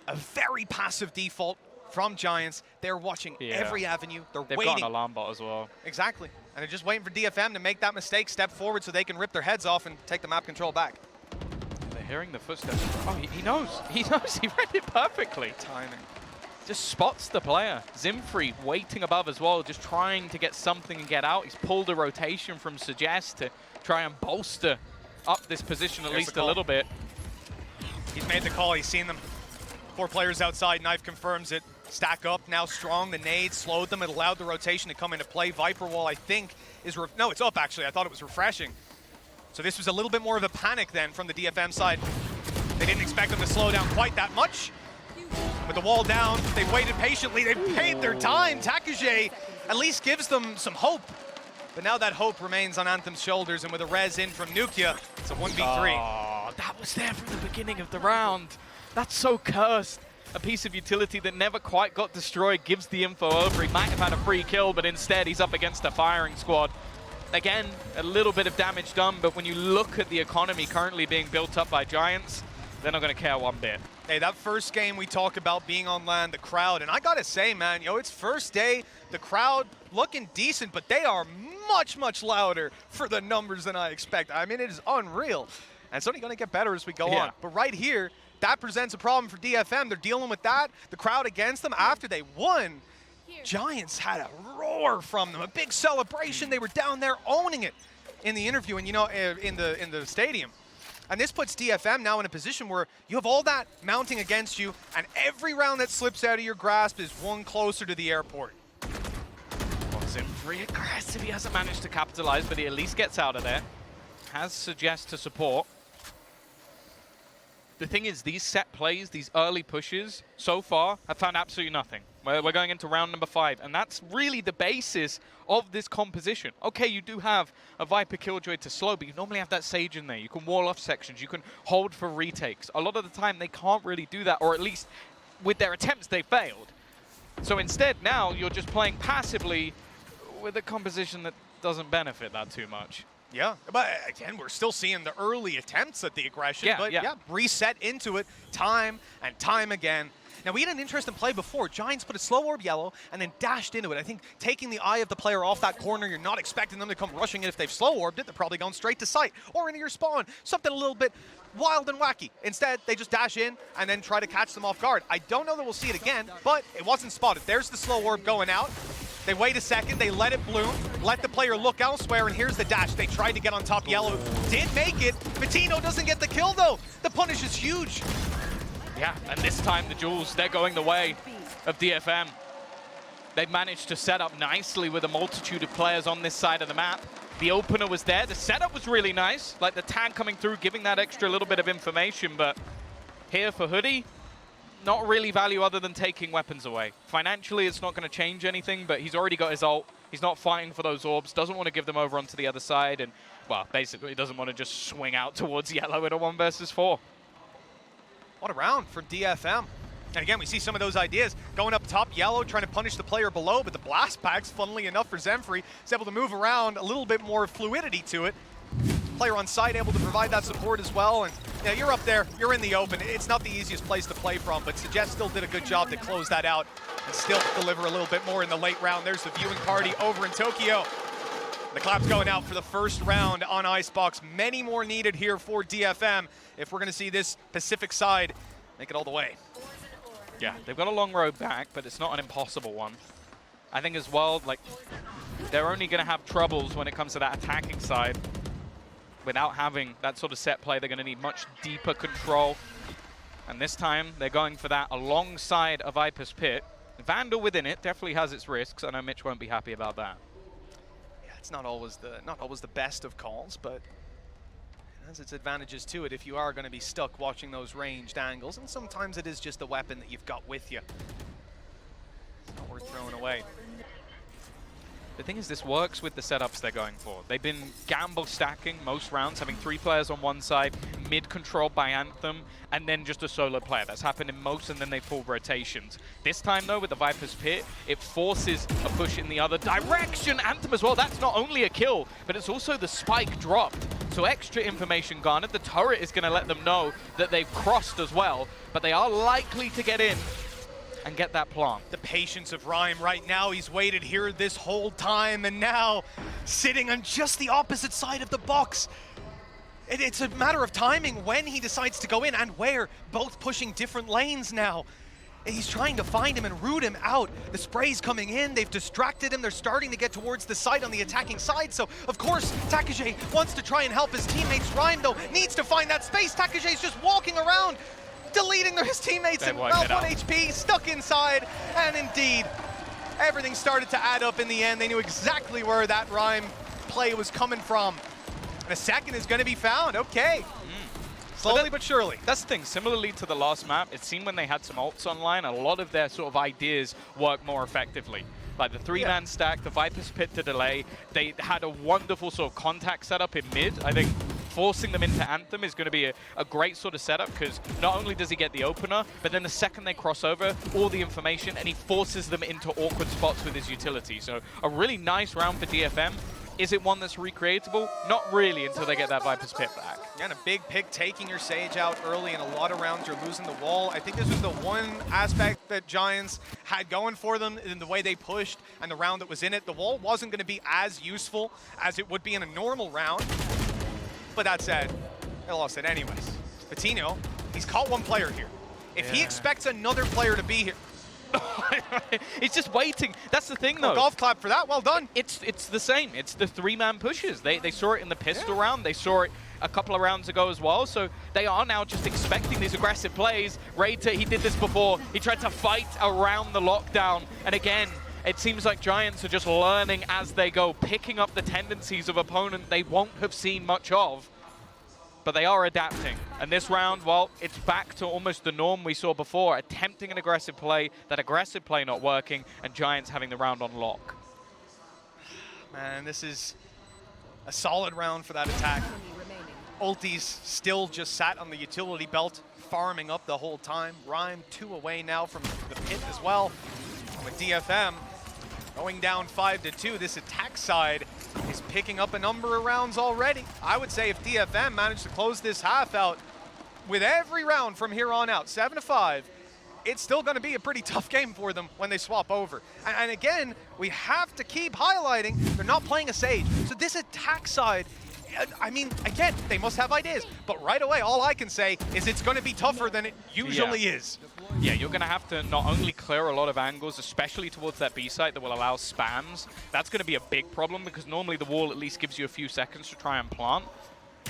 a very passive default from Giants. They're watching every avenue. They've waiting. got an alarm bot as well. Exactly. And they're just waiting for DFM to make that mistake, step forward so they can rip their heads off and take the map control back. They're hearing the footsteps. Oh, he knows. He knows. He read it perfectly. Timing. Just spots the player. Zimfree waiting above as well, just trying to get something and get out. He's pulled a rotation from Suggest to try and bolster up this position at least a little bit. He's made the call. He's seen them. 4 players outside. Knife confirms it. Stack up, now strong. The nade slowed them. It allowed the rotation to come into play. Viper Wall, I think, is... No, it's up, actually. I thought it was refreshing. So this was a little bit more of a panic then from the DFM side. They didn't expect them to slow down quite that much. With the wall down, they waited patiently. They paid their time. Takuje at least gives them some hope. But now that hope remains on Anthem's shoulders, and with a res in from Nukia, it's a 1v3. Oh, that was there from the beginning of the round. That's so cursed. A piece of utility that never quite got destroyed gives the info over. He might have had a free kill, but instead he's up against a firing squad. Again, a little bit of damage done, but when you look at the economy currently being built up by Giants, they're not going to care one bit. Hey, that first game we talk about being on land, the crowd, and I gotta say, man, it's first day, the crowd looking decent, but they are much, much louder for the numbers than I expect. I mean, it is unreal. And it's only gonna get better as we go on. But right here, that presents a problem for DFM. They're dealing with that. The crowd against them after they won. Giants had a roar from them, a big celebration. They were down there owning it in the interview and, in the stadium. And this puts DFM now in a position where you have all that mounting against you, and every round that slips out of your grasp is one closer to the airport. Zimfree aggressive. He hasn't managed to capitalize, but he at least gets out of there. Has Suggest to support. The thing is, these set plays, these early pushes, so far, have found absolutely nothing. We're going into round number 5, and that's really the basis of this composition. Okay, you do have a Viper Killjoy to slow, but you normally have that Sage in there. You can wall off sections, you can hold for retakes. A lot of the time, they can't really do that, or at least with their attempts, they failed. So instead, now, you're just playing passively with a composition that doesn't benefit that too much. Yeah, but again, we're still seeing the early attempts at the aggression, but reset into it time and time again. Now, we had an interesting play before. Giants put a slow orb yellow and then dashed into it. I think taking the eye of the player off that corner, you're not expecting them to come rushing it. If they've slow orbed it, they're probably going straight to sight or into your spawn. Something a little bit wild and wacky. Instead, they just dash in and then try to catch them off guard. I don't know that we'll see it again, but it wasn't spotted. There's the slow orb going out. They wait a second, they let it bloom, let the player look elsewhere, and here's the dash. They tried to get on top yellow, did make it. Fatino doesn't get the kill, though. The punish is huge. Yeah, and this time the Jewels, they're going the way of DFM. They've managed to set up nicely with a multitude of players on this side of the map. The opener was there. The setup was really nice, like the tag coming through, giving that extra little bit of information, but here for Hoodie, not really value other than taking weapons away. Financially, it's not going to change anything, but he's already got his ult. He's not fighting for those orbs, doesn't want to give them over onto the other side, and, well, basically he doesn't want to just swing out towards yellow in a 1 versus 4. What a round for DFM. And again, we see some of those ideas going up top, yellow, trying to punish the player below, but the blast packs, funnily enough for Zemfree, is able to move around, a little bit more fluidity to it. Player on site able to provide that support as well, and yeah, you're up there, you're in the open. It's not the easiest place to play from, but Suggest still did a good job to close that out and still deliver a little bit more in the late round. There's the viewing party over in Tokyo. The clap's going out for the first round on Icebox. Many more needed here for DFM if we're going to see this Pacific side make it all the way. Yeah, they've got a long road back, but it's not an impossible one. I think as well, like, they're only going to have troubles when it comes to that attacking side. Without having that sort of set play, they're going to need much deeper control. And this time, they're going for that alongside a Viper's Pit. Vandal within it definitely has its risks. I know Mitch won't be happy about that. Yeah, it's not always the best of calls, but it has its advantages to it if you are going to be stuck watching those ranged angles. And sometimes it is just the weapon that you've got with you. It's not worth throwing away. The thing is, this works with the setups they're going for. They've been gamble stacking most rounds, having 3 players on one side, mid controlled by Anthem, and then just a solo player. That's happened in most, and then they pull rotations. This time, though, with the Viper's Pit, it forces a push in the other direction. Anthem as well, that's not only a kill, but it's also the spike dropped. So extra information garnered. The turret is going to let them know that they've crossed as well, but they are likely to get in and get that plant. The patience of Rhyme right now. He's waited here this whole time, and now sitting on just the opposite side of the box. It's a matter of timing when he decides to go in and where, both pushing different lanes now. He's trying to find him and root him out. The spray's coming in, they've distracted him, they're starting to get towards the site on the attacking side, so of course Takage wants to try and help his teammates. Rhyme, though, needs to find that space. Takeje's just walking around, deleting his teammates, and Ralph 1 HP, stuck inside, and indeed, everything started to add up in the end. They knew exactly where that Rhyme play was coming from. And a second is going to be found, okay. Slowly but surely. That's the thing, similarly to the last map, it seemed when they had some ults online, a lot of their sort of ideas work more effectively. Like the 3-man stack, the Viper's Pit to delay, they had a wonderful sort of contact setup in mid. I think forcing them into Anthem is going to be a great sort of setup, because not only does he get the opener, but then the second they cross over, all the information, and he forces them into awkward spots with his utility. So a really nice round for DFM. Is it one that's recreatable? Not really until they get that Viper's Pit back. Yeah, and a big pick taking your Sage out early in a lot of rounds. You're losing the wall. I think this was the one aspect that Giants had going for them in the way they pushed and the round that was in it. The wall wasn't going to be as useful as it would be in a normal round. But that said, they lost it anyways. Patino, he's caught one player here. If he expects another player to be here, He's just waiting. That's the thing, though. Golf clap for that. Well done. It's the same. It's the 3-man pushes. They saw it in the pistol round. They saw it a couple of rounds ago as well. So they are now just expecting these aggressive plays. Rayta, he did this before. He tried to fight around the lockdown. And again, it seems like Giants are just learning as they go, picking up the tendencies of opponent they won't have seen much of. But they are adapting. And this round, well, it's back to almost the norm we saw before, attempting an aggressive play, that aggressive play not working, and Giants having the round on lock. Man, this is a solid round for that attack. Ultis still just sat on the utility belt, farming up the whole time. Rhyme 2 away now from the pit as well. And with DFM going down 5-2, this attack side is picking up a number of rounds already. I would say if DFM managed to close this half out with every round from here on out, 7-5, it's still going to be a pretty tough game for them when they swap over. And again, we have to keep highlighting, they're not playing a Sage. So this attack side, I mean, again, they must have ideas. But right away, all I can say is it's going to be tougher than it usually is. Yeah, you're going to have to not only clear a lot of angles, especially towards that B site that will allow spams. That's going to be a big problem, because normally the wall at least gives you a few seconds to try and plant.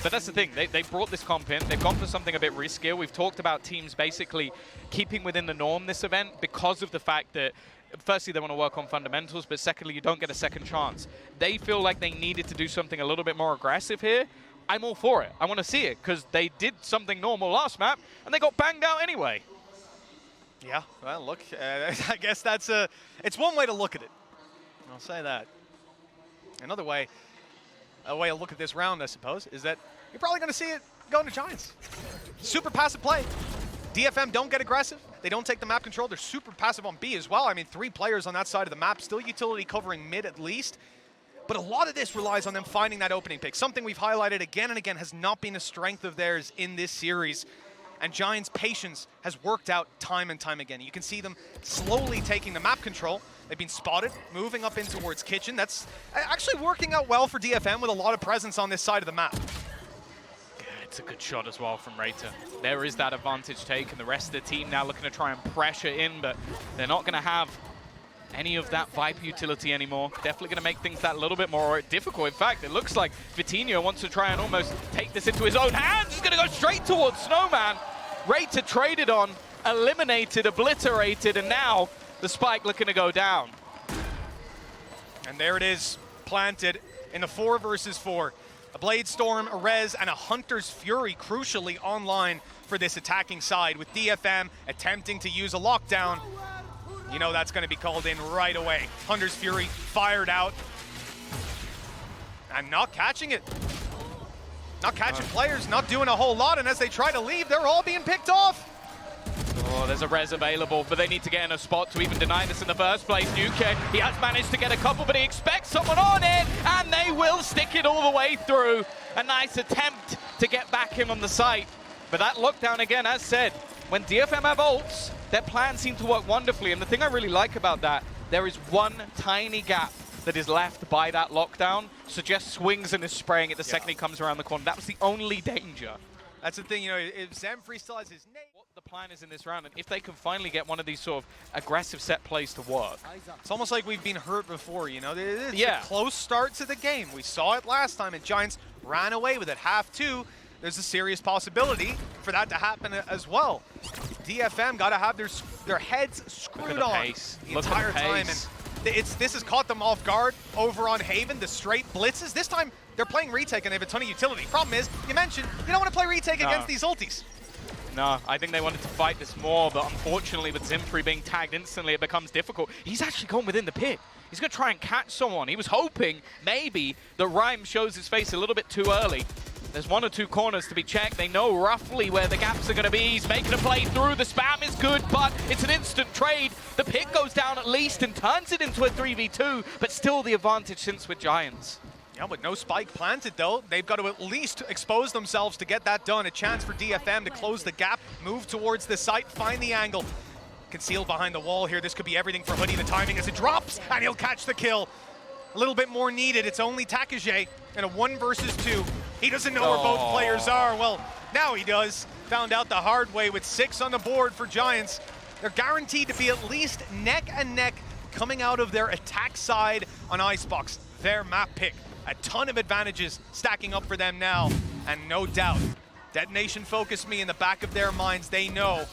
But that's the thing, they brought this comp in, they've gone for something a bit riskier. We've talked about teams basically keeping within the norm this event because of the fact that, firstly, they want to work on fundamentals, but secondly, you don't get a second chance. They feel like they needed to do something a little bit more aggressive here. I'm all for it. I want to see it, because they did something normal last map, and they got banged out anyway. Yeah, well, look, I guess it's one way to look at it. I'll say that. Another way, a way to look at this round, I suppose, is that you're probably going to see it going to Giants. Super passive play. DFM don't get aggressive. They don't take the map control. They're super passive on B as well. I mean, 3 players on that side of the map, still utility covering mid at least. But a lot of this relies on them finding that opening pick. Something we've highlighted again and again has not been a strength of theirs in this series. And Giants' patience has worked out time and time again. You can see them slowly taking the map control. They've been spotted, moving up in towards Kitchen. That's actually working out well for DFM with a lot of presence on this side of the map. Yeah, it's a good shot as well from Rater. There is that advantage taken. The rest of the team now looking to try and pressure in, but they're not going to have any of that Viper utility anymore. Definitely going to make things that little bit more difficult. In fact, it looks like Vitinho wants to try and almost take this into his own hands. He's going to go straight towards Snowman. Rater traded on, eliminated, obliterated, and now the spike looking to go down. And there it is, planted in the 4 versus 4. A Blade Storm, a Rez, and a Hunter's Fury crucially online for this attacking side, with DFM attempting to use a lockdown. You know that's going to be called in right away. Hunter's Fury fired out. And not catching it. Not catching players, not doing a whole lot, and as they try to leave, they're all being picked off. Oh, there's a res available, but they need to get in a spot to even deny this in the first place. Nuke, he has managed to get a couple, but he expects someone on it, and they will stick it all the way through. A nice attempt to get back in on the site. But that lockdown again, as said, when DFM have ults, their plans seem to work wonderfully. And the thing I really like about that, there is one tiny gap that is left by that lockdown. So just swings and is spraying it the second he comes around the corner. That was the only danger. That's the thing, you know, if Zemfree still has his name. What the plan is in this round, and if they can finally get one of these sort of aggressive set plays to work. It's almost like we've been hurt before, you know. It's Yeah. a close start to the game. We saw it last time, and Giants ran away with it. Half 2, there's a serious possibility for that to happen as well. DFM got to have their heads screwed on the entire time. And this has caught them off guard over on Haven, the straight blitzes. This time, they're playing retake and they have a ton of utility. Problem is, you mentioned, you don't want to play retake against these ultis. No, I think they wanted to fight this more, but unfortunately with Zemfree being tagged instantly, it becomes difficult. He's actually gone within the pit. He's going to try and catch someone. He was hoping maybe that Rhyme shows his face a little bit too early. There's 1 or 2 corners to be checked. They know roughly where the gaps are going to be. He's making a play through. The spam is good, but it's an instant trade. The pick goes down at least and turns it into a 3v2, but still the advantage since with Giants. Yeah, but no spike planted, though. They've got to at least expose themselves to get that done. A chance for DFM to close the gap, move towards the site, find the angle. Concealed behind the wall here. This could be everything for Hoodie. The timing as it drops, and he'll catch the kill. A little bit more needed. It's only Takage in a 1 versus 2. He doesn't know where both players are. Well, now he does. Found out the hard way with 6 on the board for Giants. They're guaranteed to be at least neck and neck coming out of their attack side on Icebox. Their map pick. A ton of advantages stacking up for them now. And no doubt, Detonation focused me in the back of their minds. They know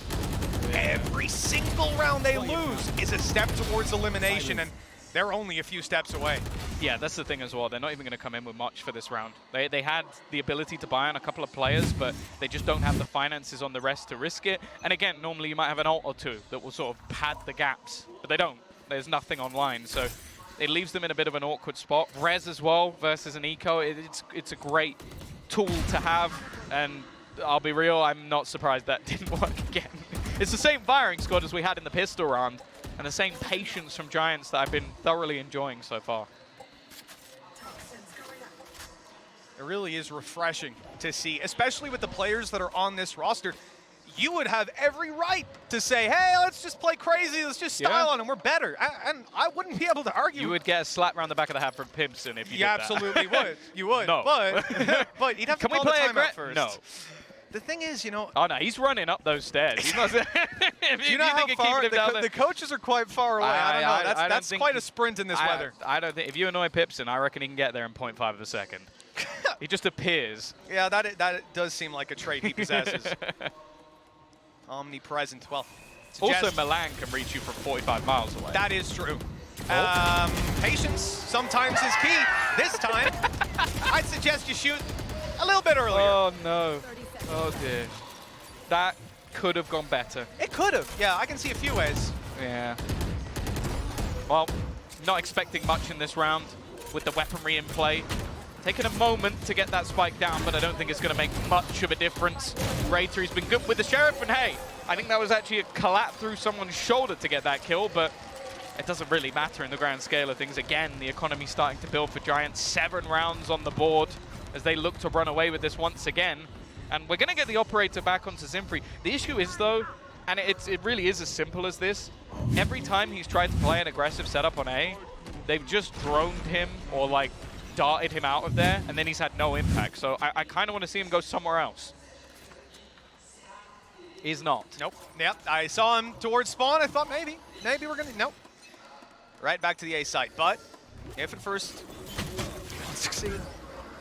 every single round they lose is a step towards elimination, and they're only a few steps away. Yeah, that's the thing as well. They're not even going to come in with much for this round. They had the ability to buy on a couple of players, but they just don't have the finances on the rest to risk it. And again, normally you might have an ult or 2 that will sort of pad the gaps, but they don't. There's nothing online, so it leaves them in a bit of an awkward spot. Rez as well versus an eco, it's a great tool to have, and I'll be real, I'm not surprised that didn't work again. It's the same firing squad as we had in the pistol round, and the same patience from Giants that I've been thoroughly enjoying so far. It really is refreshing to see, especially with the players that are on this roster. You would have every right to say, hey, let's just play crazy, let's just style on them, we're better. And I wouldn't be able to argue. You would get a slap around the back of the head from Pimpson if you did that. Absolutely would. You would. No. But you'd have to call the timeout first. No. The thing is, you know... Oh, no, he's running up those stairs. He must, you know how far the coaches are quite far away. I don't know. That's quite a sprint in this weather. I don't think... If you annoy Pipson, I reckon he can get there in 0.5 of a second. He just appears. Yeah, that does seem like a trait he possesses. Omnipresent. Well, also Milan can reach you from 45 miles away. That is true. Patience sometimes is key. This time, I'd suggest you shoot a little bit earlier. Oh, no. Oh, dear. That could have gone better. It could have. Yeah, I can see a few ways. Yeah. Well, not expecting much in this round with the weaponry in play. Taking a moment to get that spike down, but I don't think it's going to make much of a difference. Raider, he's been good with the Sheriff, and hey, I think that was actually a collapse through someone's shoulder to get that kill, but it doesn't really matter in the grand scale of things. Again, the economy starting to build for Giants. 7 rounds on the board as they look to run away with this once again. And we're going to get the operator back onto Zinfree. The issue is, though, and it really is as simple as this, every time he's tried to play an aggressive setup on A, they've just droned him or, like, darted him out of there, and then he's had no impact. So I kind of want to see him go somewhere else. He's not. Nope. Yep. I saw him towards spawn. I thought maybe we're going to... Nope. Right back to the A site. But if at first don't succeed,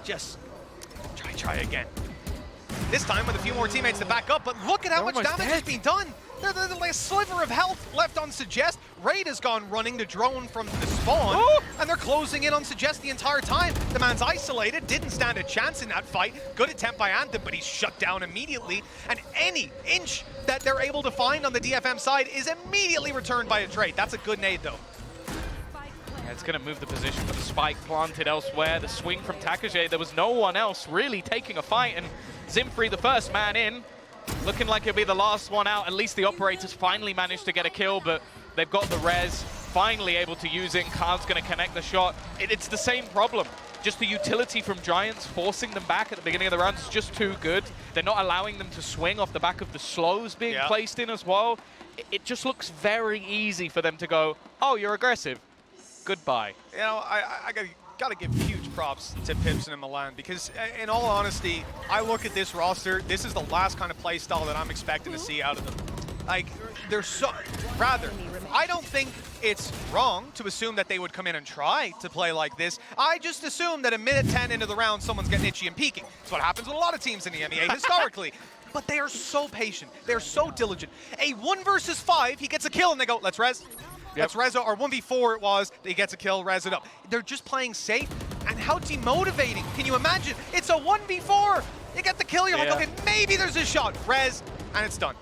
just try again. This time with a few more teammates to back up, but look at how much damage has been done. There's like a sliver of health left on Suggest. Raid has gone running to drone from the spawn, and they're closing in on Suggest the entire time. The man's isolated, didn't stand a chance in that fight. Good attempt by Anthem, but he's shut down immediately. And any inch that they're able to find on the DFM side is immediately returned by a trade. That's a good nade, though. Yeah, it's going to move the position for the spike planted elsewhere. The swing from Takage, there was no one else really taking a fight, and Zinfree, the first man in, looking like he'll be the last one out. At least the operators finally managed to get a kill, but they've got the res, finally able to use it. Carl's going to connect the shot. It's the same problem. Just the utility from Giants forcing them back at the beginning of the round is just too good. They're not allowing them to swing off the back of the slows being placed in as well. It just looks very easy for them to go, oh, you're aggressive. Goodbye. You know, I gotta give huge props to Pipson and Milan, because in all honesty, I look at this roster, this is the last kind of play style that I'm expecting to see out of them. Like, they're so... Rather, I don't think it's wrong to assume that they would come in and try to play like this. I just assume that a minute 10 into the round, someone's getting itchy and peeking. It's what happens with a lot of teams in the MEA historically. But they are so patient. They're so diligent. A 1 versus 5, he gets a kill, and they go, let's res. That's Reza, or 1v4 it was, he gets a kill, res it up. They're just playing safe, and how demotivating. Can you imagine? It's a 1v4. You get the kill, you're like, okay, maybe there's a shot. Res, and it's done.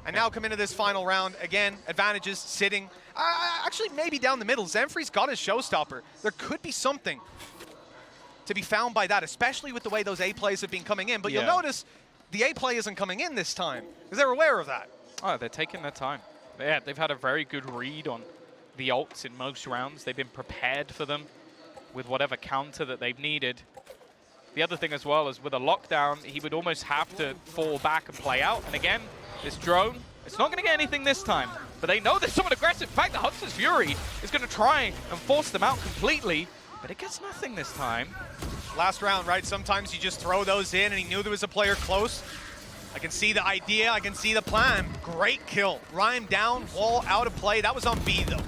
And now come into this final round. Again, advantages, sitting. Actually, maybe down the middle. Zenfree's got his showstopper. There could be something to be found by that, especially with the way those A plays have been coming in. But you'll notice the A play isn't coming in this time, because they're aware of that. Oh, they're taking their time. Yeah, they've had a very good read on the ults in most rounds. They've been prepared for them with whatever counter that they've needed. The other thing as well is with a lockdown, he would almost have to fall back and play out. And again, this drone, it's not going to get anything this time. But they know there's someone aggressive. In fact, the Hunter's Fury is going to try and force them out completely. But it gets nothing this time. Last round, right? Sometimes you just throw those in, and he knew there was a player close. I can see the idea, I can see the plan. Great kill. Rhyme down, wall out of play. That was on B, though.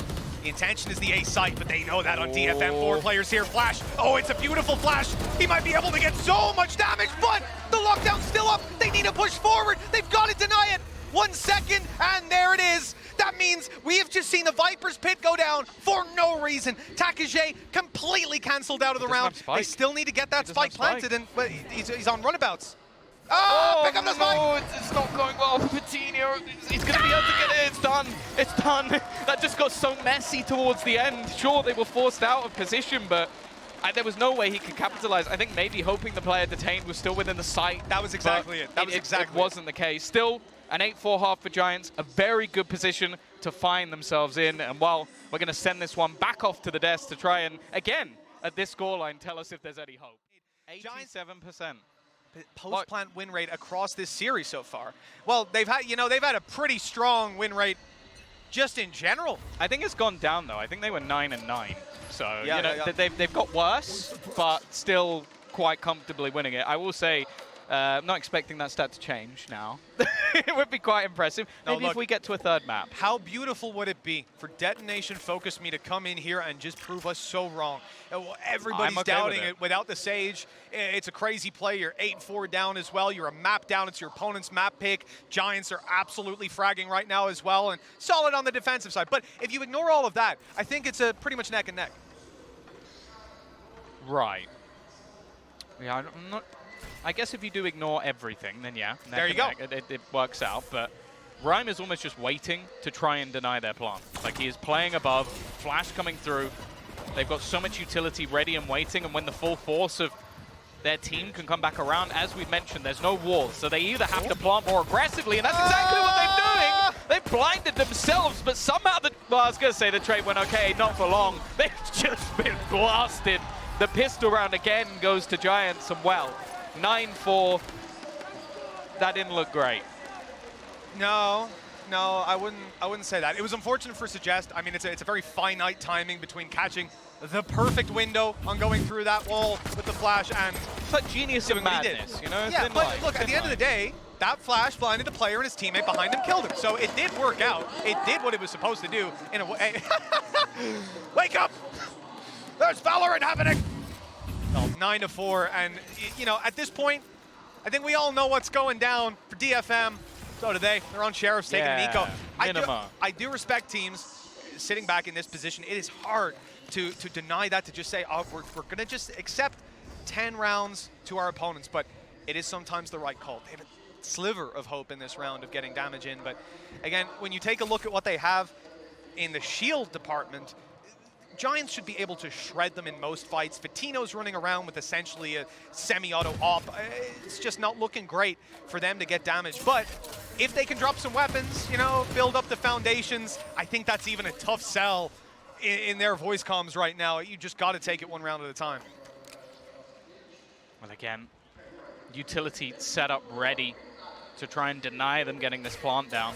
The intention is the A site, but they know that on DFM. 4 players here. Flash. Oh, it's a beautiful flash. He might be able to get so much damage, but the lockdown's still up. They need to push forward. They've got to deny it. 1 second, and there it is. That means we have just seen the Viper's pit go down for no reason. Takage completely canceled out of the round. They still need to get that spike planted, and but he's on runabouts. Oh, pick up the spike! No, it's not going well for Patino. He's going to be able to get it. It's done. It's done. That just got so messy towards the end. Sure, they were forced out of position, but there was no way he could capitalize. I think maybe hoping the player detained was still within the sight. That was exactly it. That was exactly it. wasn't the case. Still, an 8-4 half for Giants. A very good position to find themselves in. And while we're going to send this one back off to the desk to try and, again, at this scoreline, tell us if there's any hope. 87%. Post-plant win rate across this series so far. Well, they've had a pretty strong win rate just in general. I think it's gone down though. I think they were 9-9. So they've got worse, but still quite comfortably winning it. I will say, I'm not expecting that stat to change now. It would be quite impressive. Maybe if we get to a third map. How beautiful would it be for Detonation Focus Me to come in here and just prove us so wrong? Everybody's doubting it. Without the Sage, it's a crazy play. You're 8-4 down as well. You're a map down. It's your opponent's map pick. Giants are absolutely fragging right now as well, and solid on the defensive side. But if you ignore all of that, I think it's a pretty much neck and neck. Right. Yeah, I'm not I guess if you do ignore everything, then yeah. There you go. It works out, but Rhyme is almost just waiting to try and deny their plant. Like, he is playing above, flash coming through. They've got so much utility ready and waiting, and when the full force of their team can come back around, as we mentioned, there's no walls, so they either have to plant more aggressively, and that's exactly what they're doing. They've blinded themselves, but somehow well, I was going to say the trade went okay, not for long. They've just been blasted. The pistol round again goes to Giants, and well, 9-4. That didn't look great. No, I wouldn't say that. It was unfortunate for Suggest. I mean, it's a very finite timing between catching the perfect window on going through that wall with the flash and But genius of madness, you know? Yeah, but look, at the end of the day, that flash blinded the player and his teammate behind him killed him. So it did work out. It did what it was supposed to do in a way. Wake up! There's Valorant happening! No, 9-4, and you know, at this point, I think we all know what's going down for DFM. So do they. They're on Sheriffs taking an eco. I do respect teams sitting back in this position. It is hard to deny that, to just say, oh, we're going to just accept 10 rounds to our opponents, but it is sometimes the right call. They have a sliver of hope in this round of getting damage in, but again, when you take a look at what they have in the shield department, Giants should be able to shred them in most fights. Fatino's running around with essentially a semi-auto op. It's just not looking great for them to get damage. But if they can drop some weapons, you know, build up the foundations, I think that's even a tough sell in their voice comms right now. You just got to take it one round at a time. Well, again, utility set up ready to try and deny them getting this plant down.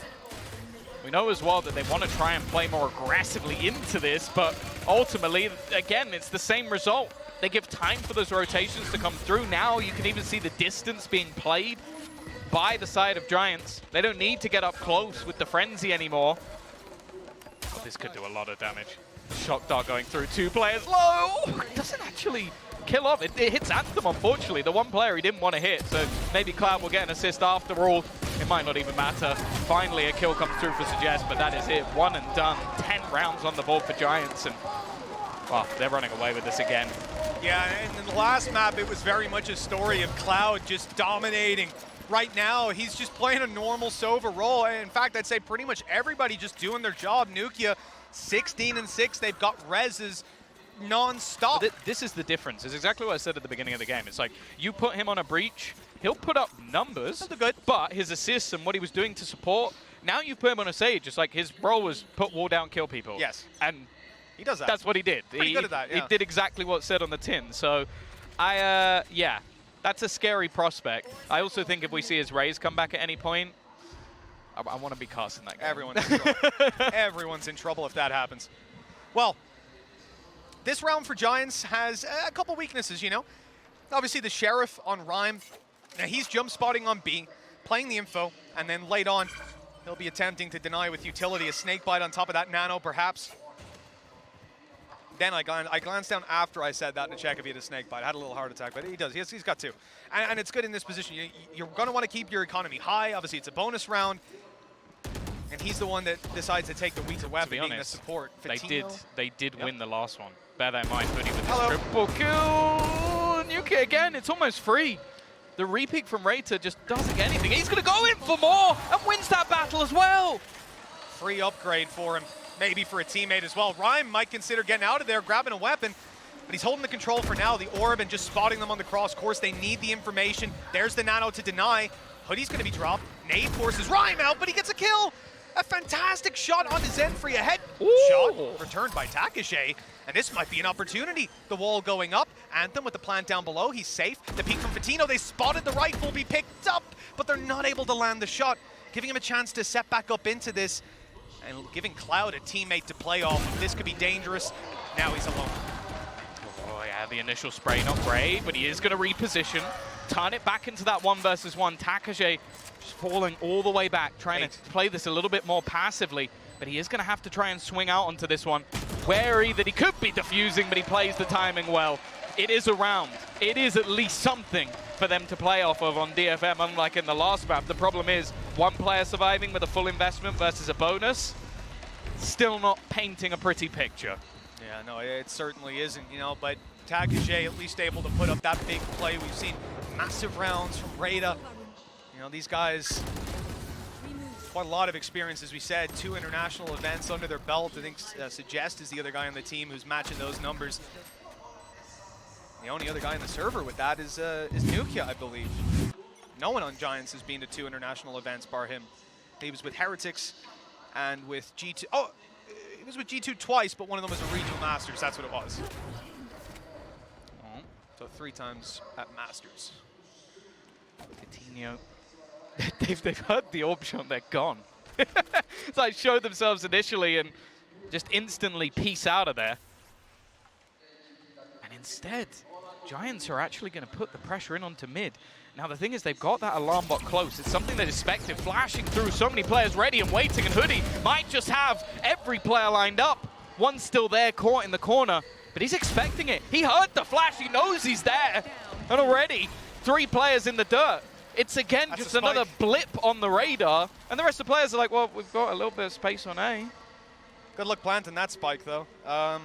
We know as well that they want to try and play more aggressively into this, but ultimately, again, it's the same result. They give time for those rotations to come through. Now you can even see the distance being played by the side of Giants. They don't need to get up close with the frenzy anymore. Oh, this could do a lot of damage. Shock dart going through 2 players low. Doesn't actually kill off. It hits Anthem, unfortunately. The one player he didn't want to hit, so maybe Cloud will get an assist after all. It might not even matter. Finally, a kill comes through for Suggest, but that is it. 1 and done. 10 rounds on the board for Giants, and well, they're running away with this again. Yeah, and in the last map, it was very much a story of Cloud just dominating. Right now, he's just playing a normal Sova role. In fact, I'd say pretty much everybody just doing their job. Nukia, 16-6. They've got reses non-stop. This is the difference. It's exactly what I said at the beginning of the game. It's like, you put him on a breach, he'll put up numbers, good, but his assists and what he was doing to support, now you put him on a Sage. It's like his role was put wall down, kill people. Yes. And he does that. That's what he did. Pretty good at that, yeah. He did exactly what it said on the tin. So, yeah, that's a scary prospect. I also think if we see his Rays come back at any point, I want to be casting that game. Everyone's in trouble. Everyone's in trouble if that happens. Well, this round for Giants has a couple weaknesses, you know. Obviously, the Sheriff on Rhyme. Now, he's jump spotting on B, playing the info, and then late on, he'll be attempting to deny with utility. A snake bite on top of that nano, perhaps. Then I glanced down after I said that to check if he had a snake bite. I had a little heart attack, but he does. He's got 2. And it's good in this position. You're going to want to keep your economy high. Obviously, it's a bonus round. And he's the one that decides to take the weaker weapon, being the support. They did win the last one. Bear that in mind, Hoodie with this triple kill. Nuke again, it's almost free. The repeat from Rayta just doesn't get anything. He's going to go in for more and wins that battle as well. Free upgrade for him, maybe for a teammate as well. Rhyme might consider getting out of there, grabbing a weapon, but he's holding the control for now. The orb and just spotting them on the cross course. They need the information. There's the nano to deny. Hoodie's going to be dropped. Nade forces Rhyme out, but he gets a kill. A fantastic shot onto Zenfree, a head shot returned by Takashe, and this might be an opportunity. The wall going up, Anthem with the plant down below, he's safe. The peek from Fatino, they spotted the rifle be picked up, but they're not able to land the shot, giving him a chance to set back up into this, and giving Cloud a teammate to play off. This could be dangerous. Now he's alone. Oh yeah, the initial spray not great, but he is going to reposition, turn it back into that 1 versus 1. Takashe just falling all the way back, trying to play this a little bit more passively, but he is going to have to try and swing out onto this one. Wary that he could be defusing, but he plays the timing well. It is a round. It is at least something for them to play off of on DFM, unlike in the last map. The problem is, 1 player surviving with a full investment versus a bonus, still not painting a pretty picture. Yeah, no, it certainly isn't, you know, but Takashe at least able to put up that big play. We've seen massive rounds from Rada. You know, these guys, quite a lot of experience, as we said, 2 international events under their belt. I think Suggest is the other guy on the team who's matching those numbers. The only other guy on the server with that is Nukia, I believe. No one on Giants has been to 2 international events bar him. He was with Heretics and with G2. Oh, he was with G2 twice, but one of them was a regional Masters. That's what it was. So 3 times at Masters. Coutinho. they've heard the orb shot, they're gone. It's like showed themselves initially and just instantly peace out of there. And instead, Giants are actually going to put the pressure in onto mid. Now the thing is, they've got that alarm bot close. It's something they expected, flashing through so many players ready and waiting, and Hoodie might just have every player lined up. One's still there, caught in the corner, but he's expecting it. He heard the flash, he knows he's there. And already, 3 players in the dirt. It's again just another blip on the radar, and the rest of the players are like, well, we've got a little bit of space on A. Good luck planting that spike, though. I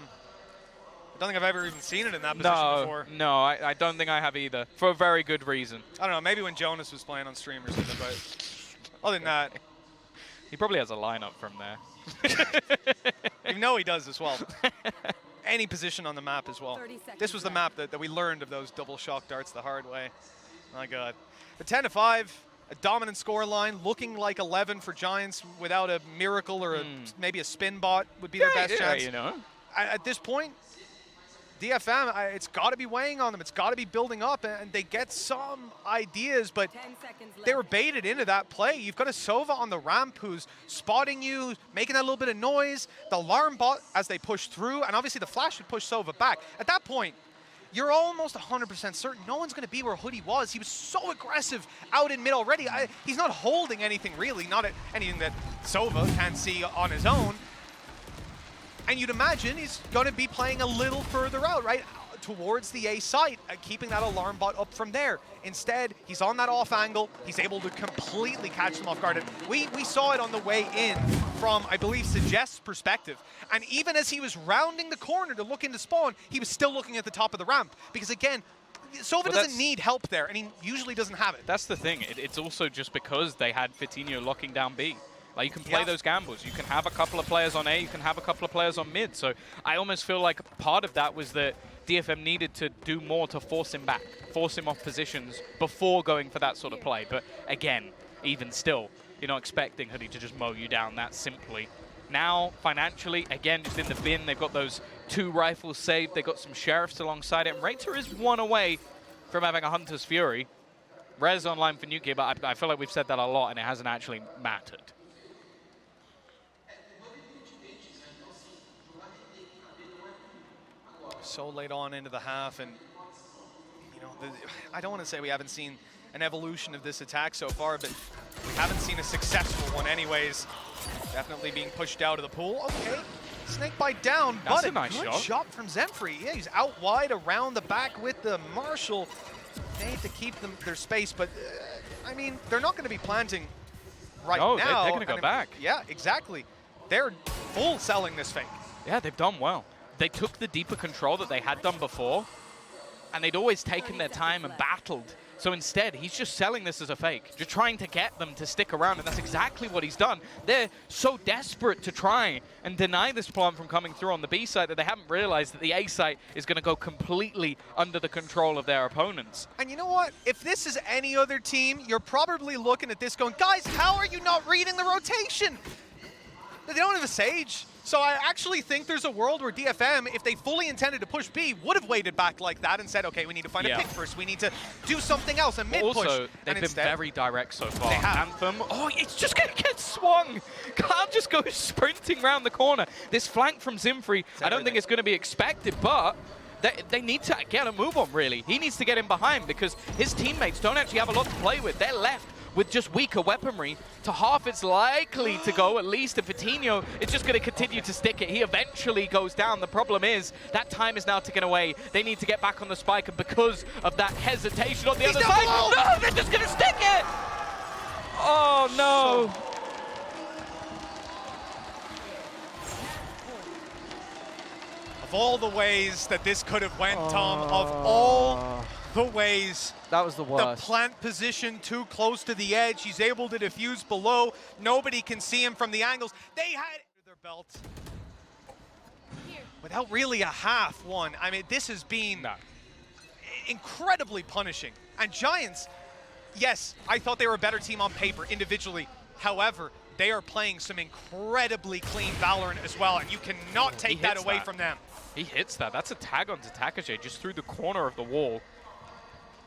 don't think I've ever even seen it in that position before. No, I don't think I have either, for a very good reason. I don't know, maybe when Jonas was playing on stream or something, but other than that. He probably has a lineup from there. You know he does as well. Any position on the map as well. This was the map that we learned of those double shock darts the hard way. My God. But 10-5, a dominant score line, looking like 11 for Giants without a miracle or maybe a spin bot would be their best chance. You know. At this point, DFM, it's got to be weighing on them. It's got to be building up, and they get some ideas, but they were baited into that play. You've got a Sova on the ramp who's spotting you, making that little bit of noise. The alarm bot as they push through, and obviously the flash would push Sova back. At that point, you're almost 100% certain no one's going to be where Hoodie was. He was so aggressive out in mid already. He's not holding anything really, not at anything that Sova can't see on his own. And you'd imagine he's going to be playing a little further out, right? Towards the A site, keeping that alarm bot up from there. Instead, he's on that off angle. He's able to completely catch them off guard. We saw it on the way in from, I believe, Suggest's perspective. And even as he was rounding the corner to look into spawn, he was still looking at the top of the ramp. Because again, Sova doesn't need help there, and he usually doesn't have it. That's the thing. It's also just because they had Vitinho locking down B. Like, you can play those gambles. You can have a couple of players on A, you can have a couple of players on mid. So I almost feel like part of that was that DFM needed to do more to force him back, force him off positions before going for that sort of play. But again, even still, you're not expecting Hoodie to just mow you down that simply. Now, financially, again, just in the bin, they've got those 2 rifles saved. They've got some Sheriffs alongside it. And Rater is 1 away from having a Hunter's Fury. Res online for Nukia, but I feel like we've said that a lot and it hasn't actually mattered. So late on into the half, and you know, I don't want to say we haven't seen an evolution of this attack so far, but we haven't seen a successful one anyways. Definitely being pushed out of the pool. Okay, Snakebite down, that's but a nice good shot from Zemfree. Yeah, he's out wide around the back with the Marshall. They need to keep their space, but I mean, they're not going to be planting right now. They're going to go back. Yeah, exactly. They're full selling this fake. Yeah, they've done well. They took the deeper control that they had done before, and they'd always taken their time and battled. So instead, he's just selling this as a fake, just trying to get them to stick around, and that's exactly what he's done. They're so desperate to try and deny this plant from coming through on the B side that they haven't realized that the A site is going to go completely under the control of their opponents. And you know what? If this is any other team, you're probably looking at this going, guys, how are you not reading the rotation? They don't have a Sage. So I actually think there's a world where DFM, if they fully intended to push B, would have waited back like that and said, okay, we need to find a pick first. We need to do something else, a mid-push. Also, they've been very direct so far. They have. Anthem, it's just going to get swung. Can't just go sprinting around the corner. This flank from Zemfree, I don't think it's going to be expected, but they need to get a move on, really. He needs to get in behind because his teammates don't actually have a lot to play with. They're left with just weaker weaponry. To half, it's likely to go at least, and Vitinho is just going to continue to stick it. He eventually goes down. The problem is that time is now ticking away. They need to get back on the spike, and because of that hesitation on the other side, no, they're just going to stick it! Oh, no. Of all the ways that this could have went, Tom, of all The ways. That was the worst. The plant position too close to the edge. He's able to defuse below. Nobody can see him from the angles. They had their belt without really a half one. I mean, this has been incredibly punishing. And Giants, yes, I thought they were a better team on paper individually. However, they are playing some incredibly clean Valorant as well, and you cannot take that away from them. He hits that. That's a tag onto Takage just through the corner of the wall.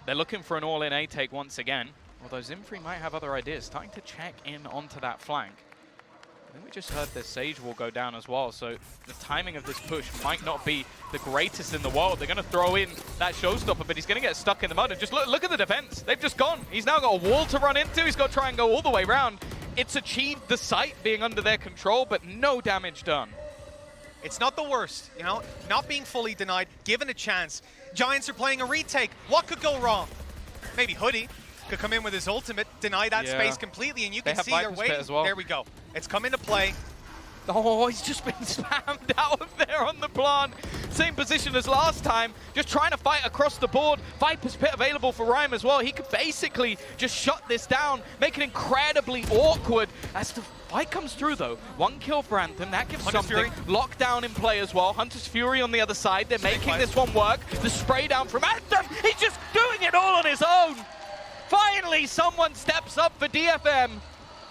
They're looking for an all-in A take once again, although Zimfree might have other ideas. Starting to check in onto that flank. I think we just heard the Sage Wall go down as well, so the timing of this push might not be the greatest in the world. They're going to throw in that showstopper, but he's going to get stuck in the mud. And just look at the defense. They've just gone. He's now got a wall to run into. He's got to try and go all the way around. It's achieved the site being under their control, but no damage done. It's not the worst, you know, not being fully denied, given a chance. Giants are playing a retake. What could go wrong? Maybe Hoodie could come in with his ultimate, deny that space completely, and you can see they're waiting. As well. There we go. It's come into play. Oh, he's just been spammed out of there on the plant. Same position as last time, just trying to fight across the board. Viper's Pit available for Rhyme as well. He could basically just shut this down, make it incredibly awkward as the fight comes through though. 1 kill for Anthem, that gives something. Lockdown in play as well. Hunter's Fury on the other side. They're making this one work. The spray down from Anthem, he's just doing it all on his own. Finally, someone steps up for DFM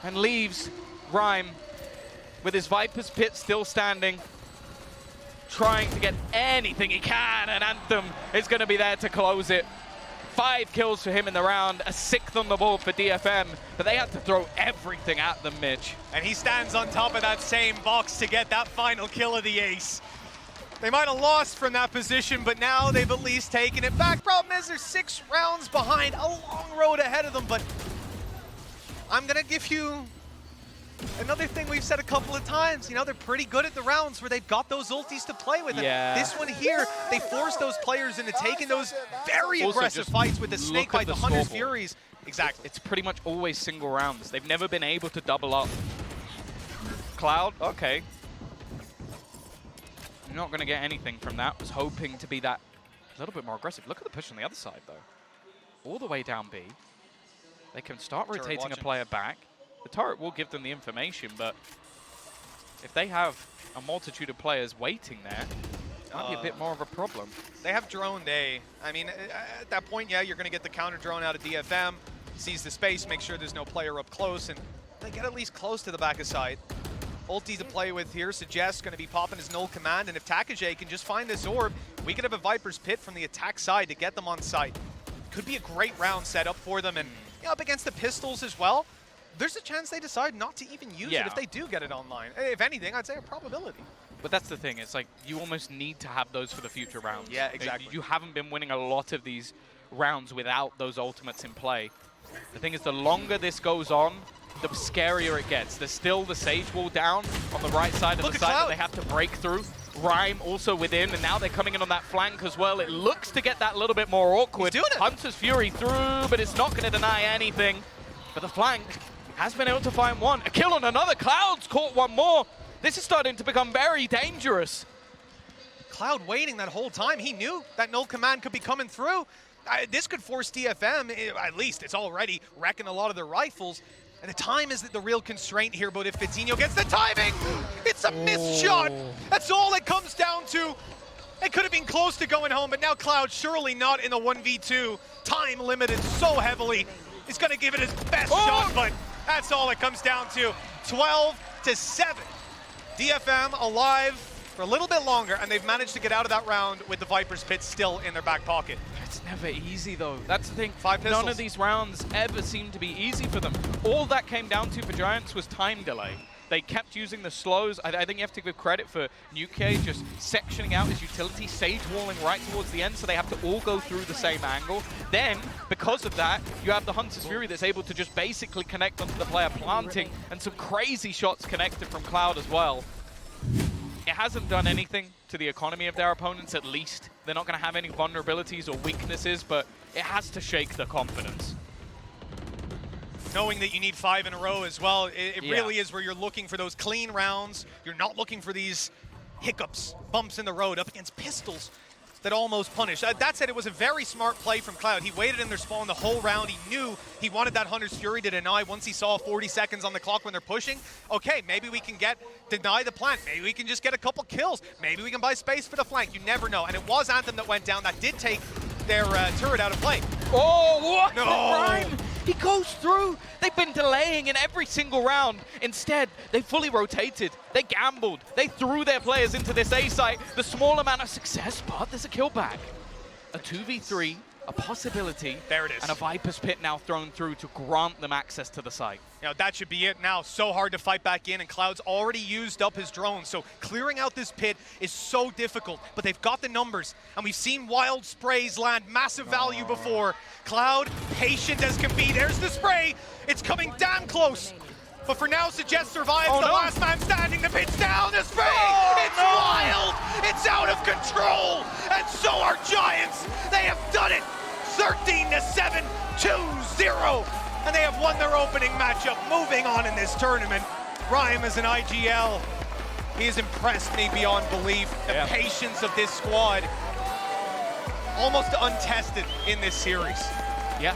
and leaves Rhyme with his Viper's Pit still standing, trying to get anything he can, and Anthem is going to be there to close it. 5 kills for him in the round, a 6th on the board for DFM, but they had to throw everything at them, Mitch. And he stands on top of that same box to get that final kill of the ace. They might have lost from that position, but now they've at least taken it back. Problem is they're 6 rounds behind, a long road ahead of them, but I'm going to give you another thing we've said a couple of times. You know, they're pretty good at the rounds where they've got those ultis to play with. Yeah. And this one here, they force those players into taking those very aggressive fights with the Snake Bite, the Hunter's Furies. Exactly. It's pretty much always single rounds. They've never been able to double up. Cloud, okay. You're not going to get anything from that. Was hoping to be that a little bit more aggressive. Look at the push on the other side, though. All the way down B. They can start rotating a player back. The turret will give them the information, but if they have a multitude of players waiting there, it might be a bit more of a problem. They have droned A. I mean, at that point, yeah, you're going to get the counter drone out of DFM, sees the space, make sure there's no player up close, and they get at least close to the back of side. Ulti to play with here, Suggest going to be popping his null command, and if Takage can just find this orb, we could have a Viper's Pit from the attack side to get them on site. Could be a great round set up for them, and you know, up against the pistols as well. There's a chance they decide not to even use it if they do get it online. If anything, I'd say a probability. But that's the thing. It's like you almost need to have those for the future rounds. Yeah, exactly. You haven't been winning a lot of these rounds without those ultimates in play. The thing is, the longer this goes on, the scarier it gets. There's still the Sage Wall down on the right side of the side that they have to break through. Rhyme also within, and now they're coming in on that flank as well. It looks to get that little bit more awkward. He's doing it. Hunter's Fury through, but it's not going to deny anything. But the flank has been able to find one. A kill on another. Cloud's caught one more. This is starting to become very dangerous. Cloud waiting that whole time. He knew that null command could be coming through. This could force DFM, at least it's already wrecking a lot of their rifles. And the time is the real constraint here, but if Fitzinho gets the timing, it's a missed shot. That's all it comes down to. It could have been close to going home, but now Cloud surely not in the 1v2. Time limited so heavily. He's going to give it his best shot, but that's all it comes down to. 12-7. DFM alive for a little bit longer, and they've managed to get out of that round with the Viper's Pit still in their back pocket. It's never easy, though. That's the thing. 5 pistols. None of these rounds ever seem to be easy for them. All that came down to for Giants was time delay. They kept using the slows. I think you have to give credit for Nuke just sectioning out his utility, Sage walling right towards the end, so they have to all go through the same angle. Then, because of that, you have the Hunter's Fury that's able to just basically connect onto the player planting, and some crazy shots connected from Cloud as well. It hasn't done anything to the economy of their opponents, at least. They're not going to have any vulnerabilities or weaknesses, but it has to shake their confidence. Knowing that you need 5 in a row as well, it really is where you're looking for those clean rounds. You're not looking for these hiccups, bumps in the road up against pistols. that almost punished. That said, it was a very smart play from Cloud. He waited in their spawn the whole round. He knew he wanted that Hunter's Fury to deny once he saw 40 seconds on the clock when they're pushing. Okay, maybe we can deny the plant. Maybe we can just get a couple kills. Maybe we can buy space for the flank. You never know. And it was Anthem that went down. That did take their turret out of play. Oh, what? No. Rhyme! He goes through. They've been delaying in every single round. Instead, they fully rotated. They gambled. They threw their players into this A site. The small amount of success, but there's a kill back. A 2v3, a possibility. There it is. And a Viper's Pit now thrown through to grant them access to the site. You know, that should be it now. So hard to fight back in, and Cloud's already used up his drone, so clearing out this pit is so difficult, but they've got the numbers, and we've seen wild sprays land massive value before. Cloud, patient as can be. There's the spray. It's coming damn close. But for now, Suggest survives. Oh, the no. last man standing. The pit's down. The spray. Oh, it's no. wild. It's out of control. And so are Giants. They have done it. 13-7, 2-0. And they have won their opening matchup. Moving on in this tournament. Rhyme is an IGL. He has impressed me beyond belief. The patience of this squad. Almost untested in this series. Yeah,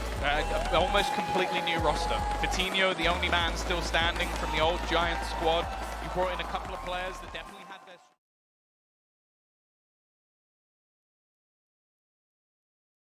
almost completely new roster. Coutinho, the only man still standing from the old Giants squad. You brought in a couple of players that definitely